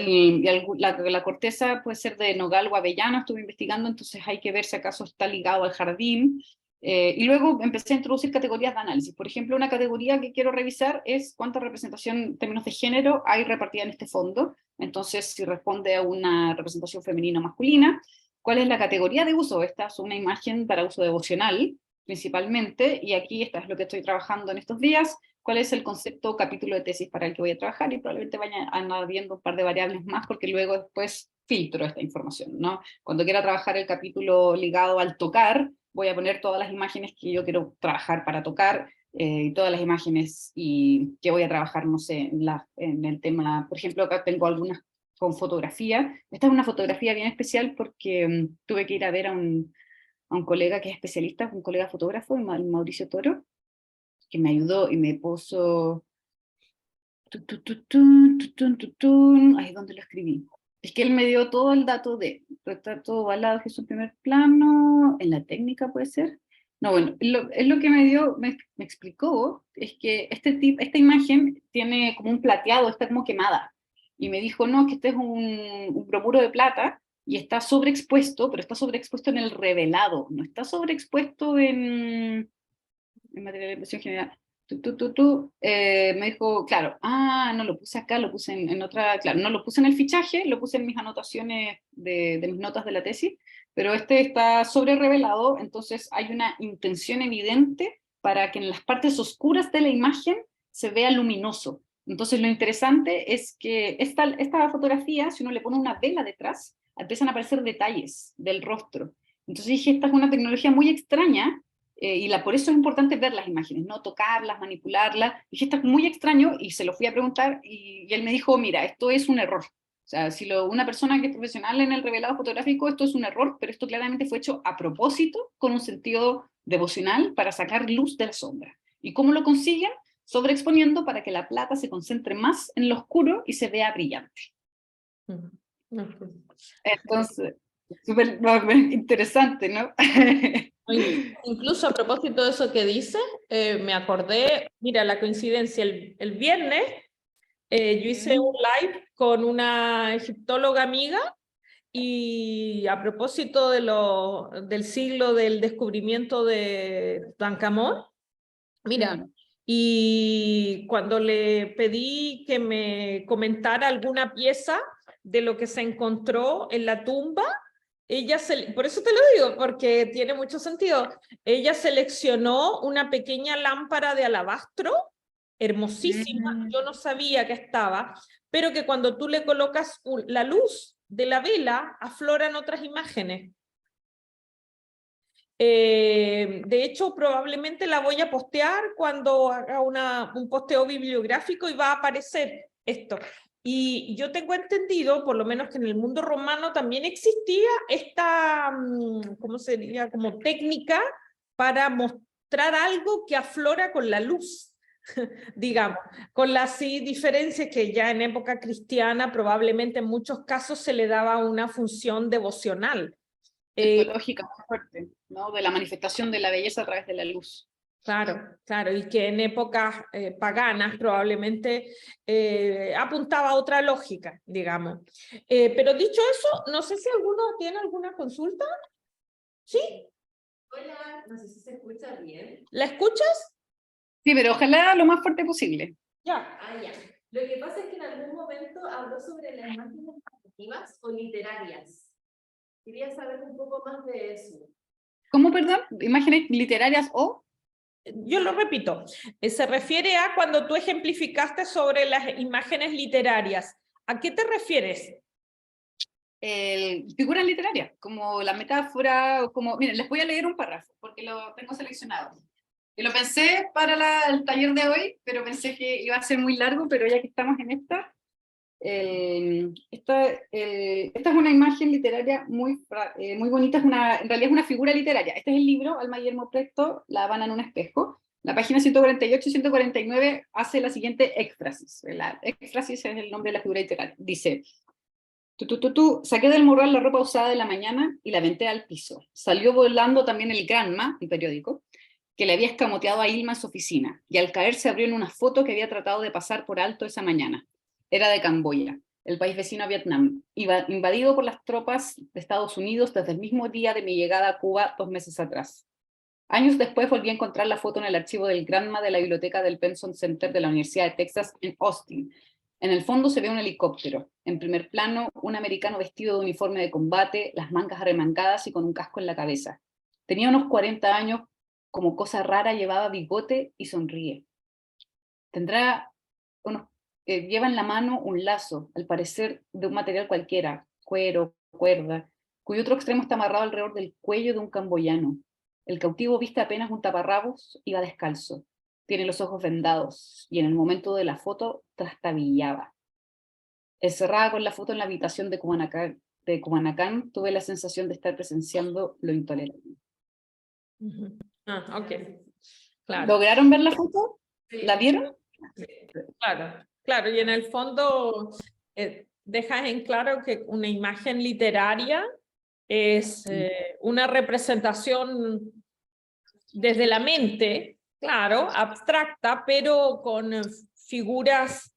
la corteza puede ser de nogal o avellano, estuve investigando, entonces hay que ver si acaso está ligado al jardín. Y luego empecé a introducir categorías de análisis. Por ejemplo, una categoría que quiero revisar es cuánta representación en términos de género hay repartida en este fondo. Entonces, si responde a una representación femenina o masculina. ¿Cuál es la categoría de uso? Esta es una imagen para uso devocional, principalmente, y aquí esta es lo que estoy trabajando en estos días. ¿Cuál es el concepto o capítulo de tesis para el que voy a trabajar? Y probablemente vaya añadiendo un par de variables más, porque luego después filtro esta información, ¿no? Cuando quiera trabajar el capítulo ligado al tocar, voy a poner todas las imágenes que yo quiero trabajar para tocar, y todas las imágenes y que voy a trabajar, no sé, en el tema, por ejemplo, acá tengo algunas con fotografía. Esta es una fotografía bien especial porque tuve que ir a ver a un colega que es especialista, un colega fotógrafo, Mauricio Toro, que me ayudó y me puso... Ahí es donde lo escribí. Es que él me dio todo el dato de retrato ovalado, Jesús en primer plano, en la técnica puede ser. No, bueno, es lo que me dio, me explicó, es que esta imagen tiene como un plateado, está como quemada. Y me dijo, no, que este es un bromuro de plata y está sobreexpuesto, pero está sobreexpuesto en el revelado, no está sobreexpuesto en material de impresión general. Me dijo, claro, no lo puse acá, lo puse en otra, claro, no lo puse en el fichaje, lo puse en mis anotaciones de mis notas de la tesis, pero este está sobre revelado, entonces hay una intención evidente para que en las partes oscuras de la imagen se vea luminoso. Entonces lo interesante es que esta fotografía, si uno le pone una vela detrás, empiezan a aparecer detalles del rostro. Entonces dije, esta es una tecnología muy extraña, por eso es importante ver las imágenes, no tocarlas, manipularlas. Dije, esto es muy extraño, y se lo fui a preguntar, y él me dijo, mira, esto es un error. O sea, si una persona que es profesional en el revelado fotográfico, esto es un error, pero esto claramente fue hecho a propósito, con un sentido devocional, para sacar luz de la sombra. ¿Y cómo lo consiguen? Sobreexponiendo para que la plata se concentre más en lo oscuro y se vea brillante. Entonces, súper interesante, ¿no? Incluso a propósito de eso que dice, me acordé, mira, la coincidencia, el viernes yo hice un live con una egiptóloga amiga, y a propósito del siglo del descubrimiento de Tutankamón, mira, y cuando le pedí que me comentara alguna pieza de lo que se encontró en la tumba, por eso te lo digo, porque tiene mucho sentido. Ella seleccionó una pequeña lámpara de alabastro, hermosísima, yo no sabía que estaba, pero que cuando tú le colocas la luz de la vela, afloran otras imágenes. De hecho, probablemente la voy a postear cuando haga un posteo bibliográfico y va a aparecer esto. Y yo tengo entendido, por lo menos que en el mundo romano también existía esta, ¿cómo se diría? Como técnica para mostrar algo que aflora con la luz, digamos, con la sí diferencia que ya en época cristiana probablemente en muchos casos se le daba una función devocional. Mitológica muy fuerte, ¿no? De la manifestación de la belleza a través de la luz. Claro, claro, y que en épocas paganas probablemente apuntaba a otra lógica, digamos. Pero dicho eso, no sé si alguno tiene alguna consulta. ¿Sí? Hola, no sé si se escucha bien. ¿La escuchas? Sí, pero ojalá lo más fuerte posible. Ya. Ah, ya. Lo que pasa es que en algún momento habló sobre las imágenes narrativas o literarias. Quería saber un poco más de eso. ¿Cómo, perdón? ¿Imágenes literarias o? Yo lo repito, se refiere a cuando tú ejemplificaste sobre las imágenes literarias. ¿A qué te refieres? Figuras literarias, como la metáfora, como, miren, les voy a leer un párrafo, porque lo tengo seleccionado. Y lo pensé para el taller de hoy, pero pensé que iba a ser muy largo, pero ya que estamos en esta es una imagen literaria muy bonita, en realidad es una figura literaria. Este es el libro, Alma Guillermo Presto, La Habana en un espejo. La página 148 y 149 hace la siguiente éxfrasis. La éxfrasis es el nombre de la figura literaria. Dice: saqué del morral la ropa usada de la mañana y la aventé al piso. Salió volando también el Granma, el periódico, que le había escamoteado a Ilma en su oficina, y al caer se abrió en una foto que había tratado de pasar por alto esa mañana. Era de Camboya, el país vecino a Vietnam, invadido por las tropas de Estados Unidos desde el mismo día de mi llegada a Cuba 2 meses atrás. Años después volví a encontrar la foto en el archivo del Granma de la biblioteca del Penson Center de la Universidad de Texas en Austin. En el fondo se ve un helicóptero. En primer plano, un americano vestido de uniforme de combate, las mangas arremangadas y con un casco en la cabeza. Tenía unos 40 años, como cosa rara llevaba bigote y sonríe. Lleva en la mano un lazo, al parecer de un material cualquiera, cuero, cuerda, cuyo otro extremo está amarrado alrededor del cuello de un camboyano. El cautivo viste apenas un taparrabos, iba descalzo. Tiene los ojos vendados, y en el momento de la foto trastabillaba. Encerrada con la foto en la habitación de Cumanacán, tuve la sensación de estar presenciando lo intolerable. Ah, ok. Claro. ¿Lograron ver la foto? Sí. ¿La vieron? Claro, claro, y en el fondo dejas en claro que una imagen literaria es una representación desde la mente, claro, abstracta, pero con figuras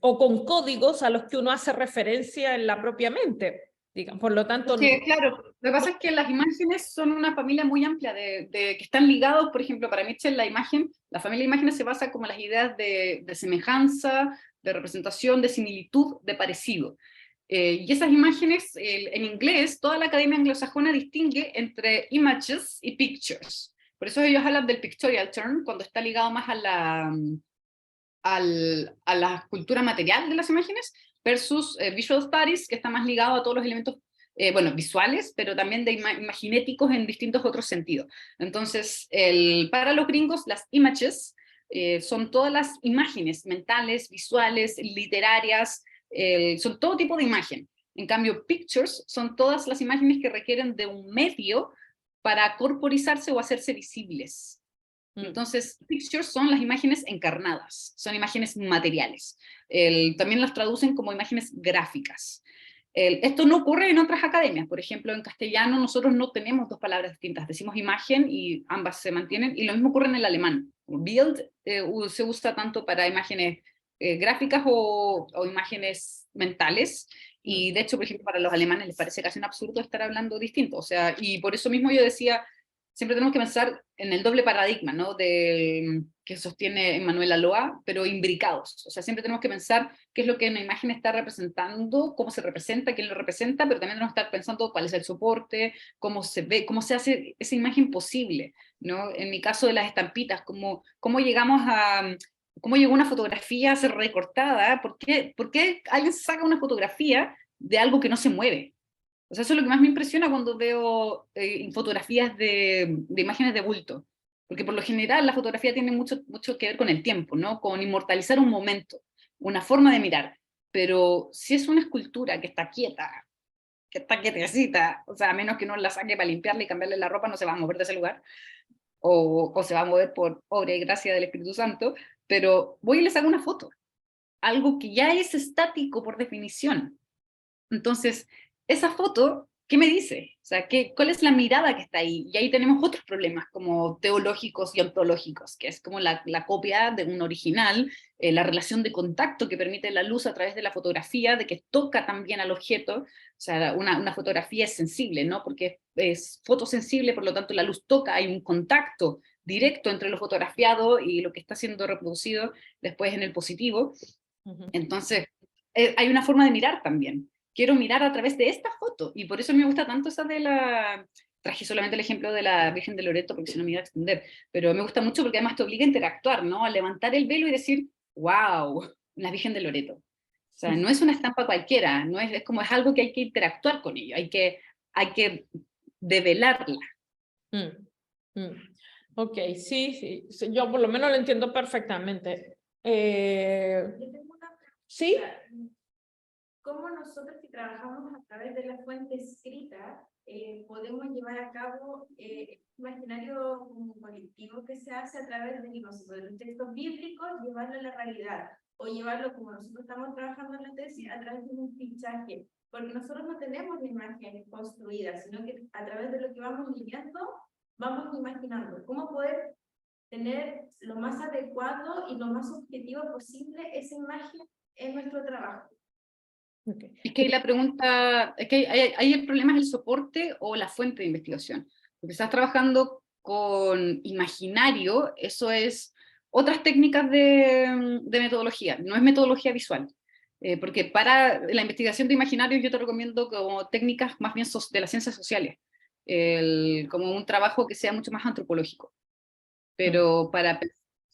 o con códigos a los que uno hace referencia en la propia mente. Digamos. Por lo tanto, Sí, claro, lo que pasa es que las imágenes son una familia muy amplia que están ligados, por ejemplo, para Mitchell la familia de imágenes se basa como las ideas de semejanza, de representación, de similitud, de parecido. Y esas imágenes, en inglés, toda la academia anglosajona distingue entre images y pictures. Por eso ellos hablan del pictorial term, cuando está ligado más a la cultura material de las imágenes, versus visual studies, que está más ligado a todos los elementos visuales, pero también de imaginéticos en distintos otros sentidos. Entonces, para los gringos, las images son todas las imágenes mentales, visuales, literarias, son todo tipo de imagen. En cambio, pictures son todas las imágenes que requieren de un medio para corporizarse o hacerse visibles. Entonces, pictures son las imágenes encarnadas, son imágenes materiales. También las traducen como imágenes gráficas. Esto no ocurre en otras academias. Por ejemplo, en castellano nosotros no tenemos dos palabras distintas. Decimos imagen y ambas se mantienen. Y lo mismo ocurre en el alemán. Bild se usa tanto para imágenes gráficas o imágenes mentales. Y de hecho, por ejemplo, para los alemanes les parece casi un absurdo estar hablando distinto. O sea, y por eso mismo yo decía, siempre tenemos que pensar en el doble paradigma, ¿no? Que sostiene Emmanuel Aloa, pero imbricados. O sea, siempre tenemos que pensar qué es lo que una imagen está representando, cómo se representa, quién lo representa, pero también tenemos que estar pensando cuál es el soporte, cómo se ve, cómo se hace esa imagen posible, ¿no? En mi caso de las estampitas, cómo llegamos a... ¿Cómo llegó una fotografía a ser recortada? ¿Por qué alguien saca una fotografía de algo que no se mueve? O sea, eso es lo que más me impresiona cuando veo fotografías de imágenes de bulto. Porque por lo general la fotografía tiene mucho que ver con el tiempo, ¿no? Con inmortalizar un momento, una forma de mirar. Pero si es una escultura que está quieta, que está quietecita, o sea, a menos que uno la saque para limpiarle y cambiarle la ropa, no se va a mover de ese lugar, o se va a mover por obra y gracia del Espíritu Santo, pero voy y le saco una foto. Algo que ya es estático por definición. Entonces, esa foto, ¿qué me dice? O sea, ¿cuál es la mirada que está ahí? Y ahí tenemos otros problemas como teológicos y ontológicos, que es como la copia de un original, la relación de contacto que permite la luz a través de la fotografía, de que toca también al objeto. O sea, una fotografía es sensible, ¿no? Porque es fotosensible, por lo tanto la luz toca, hay un contacto directo entre lo fotografiado y lo que está siendo reproducido después en el positivo. Entonces, hay una forma de mirar también. Quiero mirar a través de esta foto, y por eso me gusta tanto esa traje solamente el ejemplo de la Virgen de Loreto, porque si no me iba a extender, pero me gusta mucho porque además te obliga a interactuar, ¿no? A levantar el velo y decir, wow, la Virgen de Loreto. O sea, no es una estampa cualquiera, no es como es algo que hay que interactuar con ello, hay que develarla. Ok, sí, yo por lo menos lo entiendo perfectamente. Yo tengo una pregunta. ¿Sí? ¿Cómo nosotros que trabajamos a través de la fuente escrita podemos llevar a cabo el imaginario colectivo que se hace a través de los textos bíblicos, llevarlo a la realidad, o llevarlo como nosotros estamos trabajando en la tesis a través de un fichaje? Porque nosotros no tenemos la imagen construida, sino que a través de lo que vamos leyendo, vamos imaginando cómo poder tener lo más adecuado y lo más objetivo posible esa imagen en nuestro trabajo. Okay. Es que la pregunta, es que ahí el problema es el soporte o la fuente de investigación. Porque estás trabajando con imaginario, eso es otras técnicas de metodología, no es metodología visual. Porque para la investigación de imaginario yo te recomiendo como técnicas más bien de las ciencias sociales, como un trabajo que sea mucho más antropológico. Pero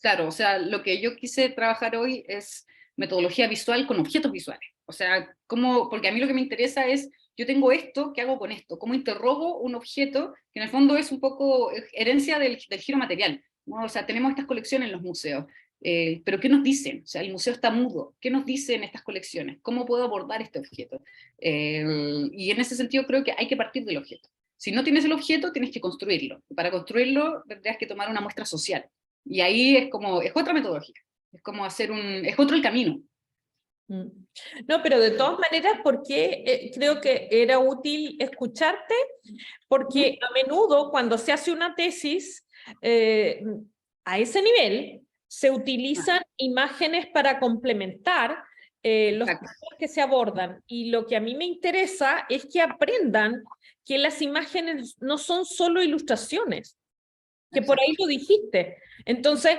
claro, o sea, lo que yo quise trabajar hoy es metodología visual con objetos visuales. O sea, porque a mí lo que me interesa es, yo tengo esto, ¿qué hago con esto? ¿Cómo interrogo un objeto que en el fondo es un poco herencia del giro material, ¿no? O sea, tenemos estas colecciones en los museos, pero ¿qué nos dicen? O sea, el museo está mudo. ¿Qué nos dicen estas colecciones? ¿Cómo puedo abordar este objeto? Y en ese sentido creo que hay que partir del objeto. Si no tienes el objeto, tienes que construirlo. Para construirlo, tendrías que tomar una muestra social. Y ahí es otra metodología. Es como es otro el camino. No, pero de todas maneras, porque creo que era útil escucharte, porque a menudo cuando se hace una tesis a ese nivel, se utilizan imágenes para complementar los temas que se abordan. Y lo que a mí me interesa es que aprendan que las imágenes no son solo ilustraciones, que por ahí lo dijiste. Entonces,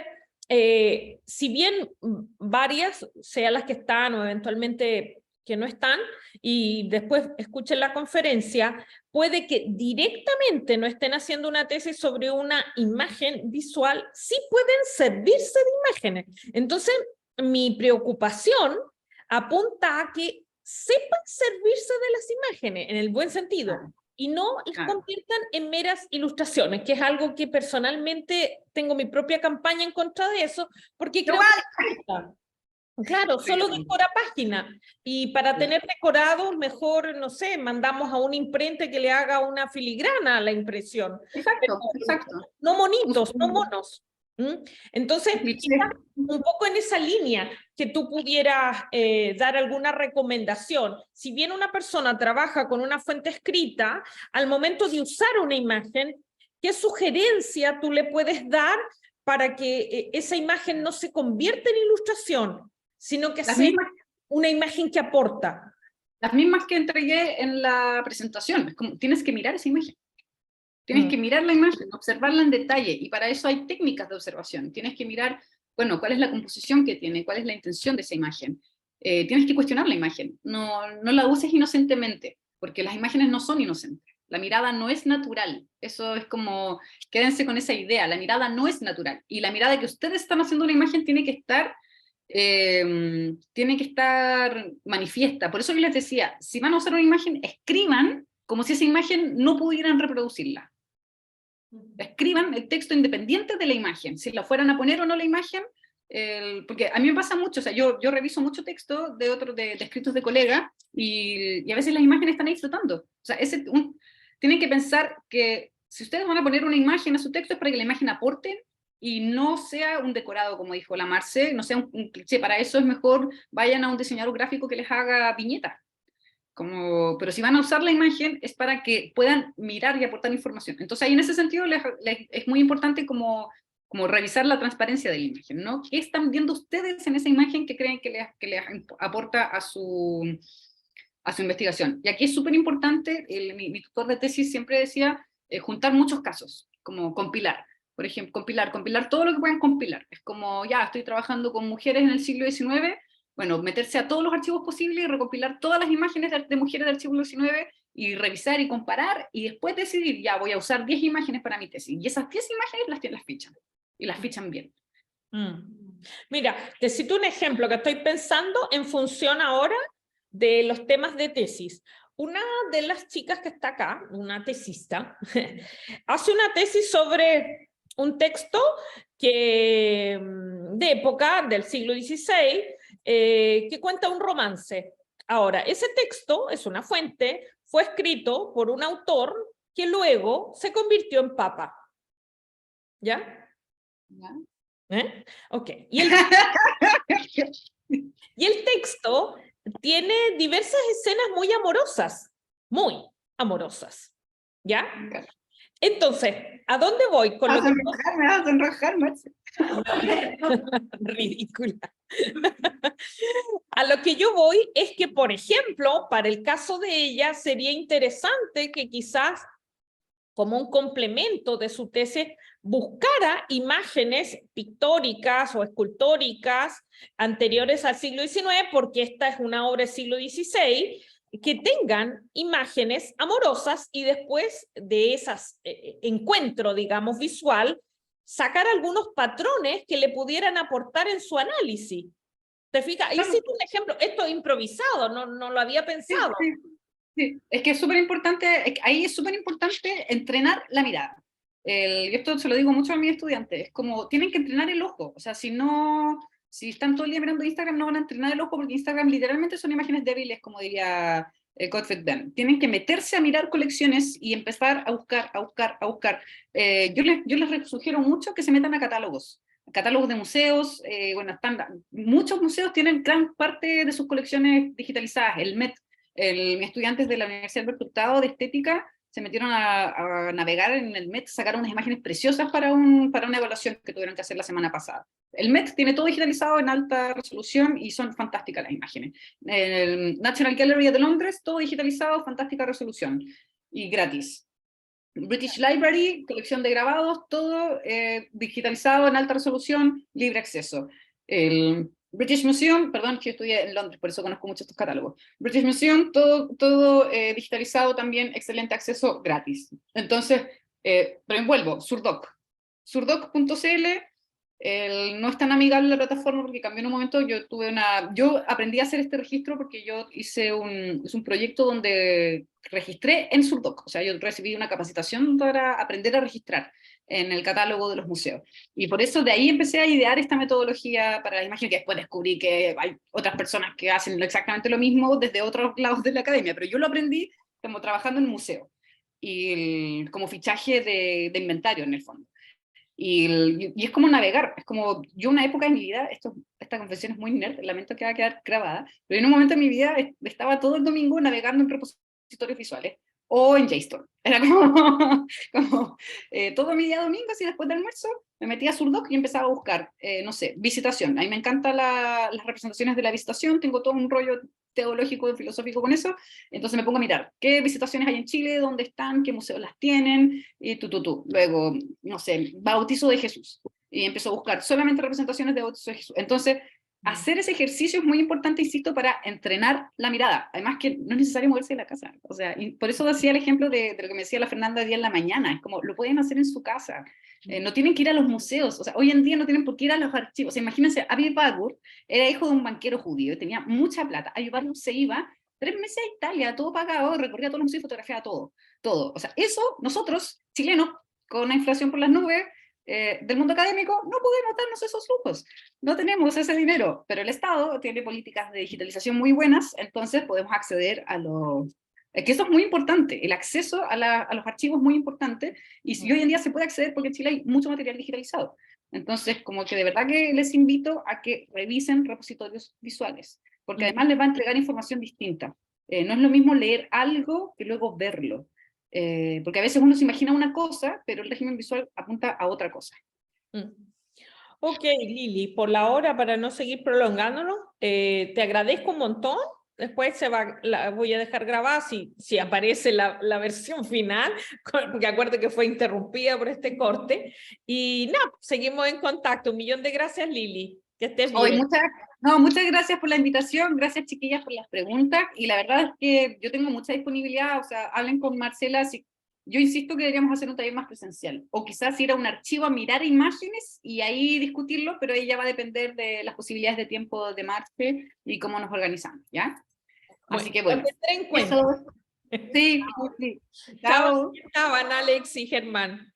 si bien varias, sean las que están o eventualmente que no están, y después escuchen la conferencia, puede que directamente no estén haciendo una tesis sobre una imagen visual, sí pueden servirse de imágenes. Entonces, mi preocupación apunta a que sepan servirse de las imágenes, en el buen sentido, y no las conviertan en meras ilustraciones, que es algo que personalmente tengo mi propia campaña en contra de eso, porque creo que, claro, solo decora página, y para tener decorado, mejor, no sé, mandamos a un imprenta que le haga una filigrana a la impresión. Exacto. No monitos, no monos. Entonces, un poco en esa línea, que tú pudieras dar alguna recomendación. Si bien una persona trabaja con una fuente escrita, al momento de usar una imagen, ¿qué sugerencia tú le puedes dar para que esa imagen no se convierta en ilustración, sino que sea una imagen que aporta? Las mismas que entregué en la presentación. Es como, tienes que mirar esa imagen. Tienes que mirar la imagen, observarla en detalle, y para eso hay técnicas de observación. Tienes que mirar, bueno, cuál es la composición que tiene, cuál es la intención de esa imagen. Tienes que cuestionar la imagen, no la uses inocentemente, porque las imágenes no son inocentes. La mirada no es natural, eso es como, quédense con esa idea, la mirada no es natural, y la mirada que ustedes están haciendo una imagen tiene que estar manifiesta. Por eso yo les decía, si van a usar una imagen, escriban como si esa imagen no pudieran reproducirla. Escriban el texto independiente de la imagen, si la fueran a poner o no la imagen, porque a mí me pasa mucho, o sea, yo reviso mucho texto de escritos de colegas, y a veces las imágenes están ahí flotando. O sea, tienen que pensar que si ustedes van a poner una imagen a su texto es para que la imagen aporte y no sea un decorado, como dijo la Marce, no sea un cliché. Para eso es mejor vayan a un diseñador gráfico que les haga viñetas. Pero si van a usar la imagen es para que puedan mirar y aportar información. Entonces ahí en ese sentido es muy importante como revisar la transparencia de la imagen, ¿no? ¿Qué están viendo ustedes en esa imagen que creen que les aporta a su investigación? Y aquí es súper importante, mi tutor de tesis siempre decía, juntar muchos casos, como compilar. Por ejemplo, compilar todo lo que puedan compilar. Es como, ya, estoy trabajando con mujeres en el siglo XIX, bueno, meterse a todos los archivos posibles y recopilar todas las imágenes de mujeres del siglo XIX y revisar y comparar, y después decidir, ya, voy a usar 10 imágenes para mi tesis. Y esas 10 imágenes las fichan, y las fichan bien. Mira, te cito un ejemplo que estoy pensando en función ahora de los temas de tesis. Una de las chicas que está acá, una tesista, hace una tesis sobre un texto de época del siglo XVI, que cuenta un romance. Ahora, ese texto es una fuente, fue escrito por un autor que luego se convirtió en papa. ¿Ya? ¿Ya? Ok. Y el texto tiene diversas escenas muy amorosas, ¿ya? Entonces, ¿a dónde voy? Con lo que... Me vas a enrojar, Marce. Ridícula. A lo que yo voy es que, por ejemplo, para el caso de ella, sería interesante que quizás, como un complemento de su tesis, buscara imágenes pictóricas o escultóricas anteriores al siglo XIX, porque esta es una obra del siglo XVI, que tengan imágenes amorosas, y después de esas encuentro, digamos, visual, sacar algunos patrones que le pudieran aportar en su análisis. ¿Te fijas? Ahí sí, un ejemplo, esto es improvisado, no lo había pensado. Sí, sí. Sí, es que es súper importante, ahí es súper importante entrenar la mirada. Y esto se lo digo mucho a mis estudiantes, es como, tienen que entrenar el ojo, o sea, si están todo el día mirando Instagram, no van a entrenar el ojo, porque Instagram literalmente son imágenes débiles, como diría Gottfried Benn. Tienen que meterse a mirar colecciones y empezar a buscar. Yo les sugiero mucho que se metan a catálogos de museos. Bueno, muchos museos tienen gran parte de sus colecciones digitalizadas. El Met, mis estudiantes de la Universidad Alberto Hurtado de Estética se metieron a navegar en el Met, sacaron unas imágenes preciosas para una evaluación que tuvieron que hacer la semana pasada. El Met tiene todo digitalizado en alta resolución y son fantásticas las imágenes. El National Gallery de Londres, todo digitalizado, fantástica resolución y gratis. British Library, colección de grabados, todo digitalizado en alta resolución, libre acceso. El British Museum, perdón, que yo estudié en Londres, por eso conozco mucho estos catálogos. British Museum, todo digitalizado también, excelente acceso, gratis. Entonces, pero envuelvo, Surdoc. Surdoc.cl, no es tan amigable la plataforma porque cambió en un momento. Yo aprendí a hacer este registro porque yo hice un proyecto donde registré en Surdoc. O sea, yo recibí una capacitación para aprender a registrar en el catálogo de los museos. Y por eso de ahí empecé a idear esta metodología para la imagen, que después descubrí que hay otras personas que hacen exactamente lo mismo desde otros lados de la academia, pero yo lo aprendí como trabajando en museo y como fichaje de inventario en el fondo. Y es como navegar, es como, yo una época de mi vida, esta confesión es muy nerd, lamento que va a quedar grabada, pero en un momento de mi vida estaba todo el domingo navegando en repositorios visuales, o en JSTOR, era como todo mi día domingo, así después del almuerzo, me metí a Surdoc y empezaba a buscar, no sé, visitación. A mí me encantan las representaciones de la visitación, tengo todo un rollo teológico, filosófico con eso, entonces me pongo a mirar qué visitaciones hay en Chile, dónde están, qué museos las tienen, y Luego, no sé, bautizo de Jesús, y empiezo a buscar solamente representaciones de bautizo de Jesús. Entonces, hacer ese ejercicio es muy importante, insisto, para entrenar la mirada. Además que no es necesario moverse de la casa. O sea, y por eso decía el ejemplo de lo que me decía la Fernanda día en la mañana. Es como, lo pueden hacer en su casa. No tienen que ir a los museos. O sea, hoy en día no tienen por qué ir a los archivos. O sea, imagínense, Avi Bagur era hijo de un banquero judío, tenía mucha plata. Avi Bagur se iba 3 meses a Italia, todo pagado, recorría todos los museos y fotografiaba todo. Todo. O sea, eso nosotros, chilenos, con una inflación por las nubes, del mundo académico, no podemos darnos esos lujos, no tenemos ese dinero, pero el Estado tiene políticas de digitalización muy buenas, entonces podemos acceder a los... que eso es muy importante, el acceso a los archivos es muy importante, y si hoy en día se puede acceder porque en Chile hay mucho material digitalizado. Entonces, como que de verdad que les invito a que revisen repositorios visuales, porque además les va a entregar información distinta. No es lo mismo leer algo que luego verlo. Porque a veces uno se imagina una cosa, pero el régimen visual apunta a otra cosa. Ok, Lili, por la hora, para no seguir prolongándonos, te agradezco un montón. Después voy a dejar grabada si aparece la versión final, porque acuerdo que fue interrumpida por este corte. Y nada, seguimos en contacto. Un millón de gracias, Lili. Que estés bien. Hoy, muchas gracias por la invitación, gracias chiquillas por las preguntas, y la verdad es que yo tengo mucha disponibilidad, o sea, hablen con Marcela, yo insisto que deberíamos hacer un taller más presencial, o quizás ir a un archivo a mirar imágenes y ahí discutirlo, pero ahí ya va a depender de las posibilidades de tiempo de Marce y cómo nos organizamos, ¿ya? Así que bueno, en cuenta. eso, sí, sí. Chao, Chao. estaban Alex y Germán.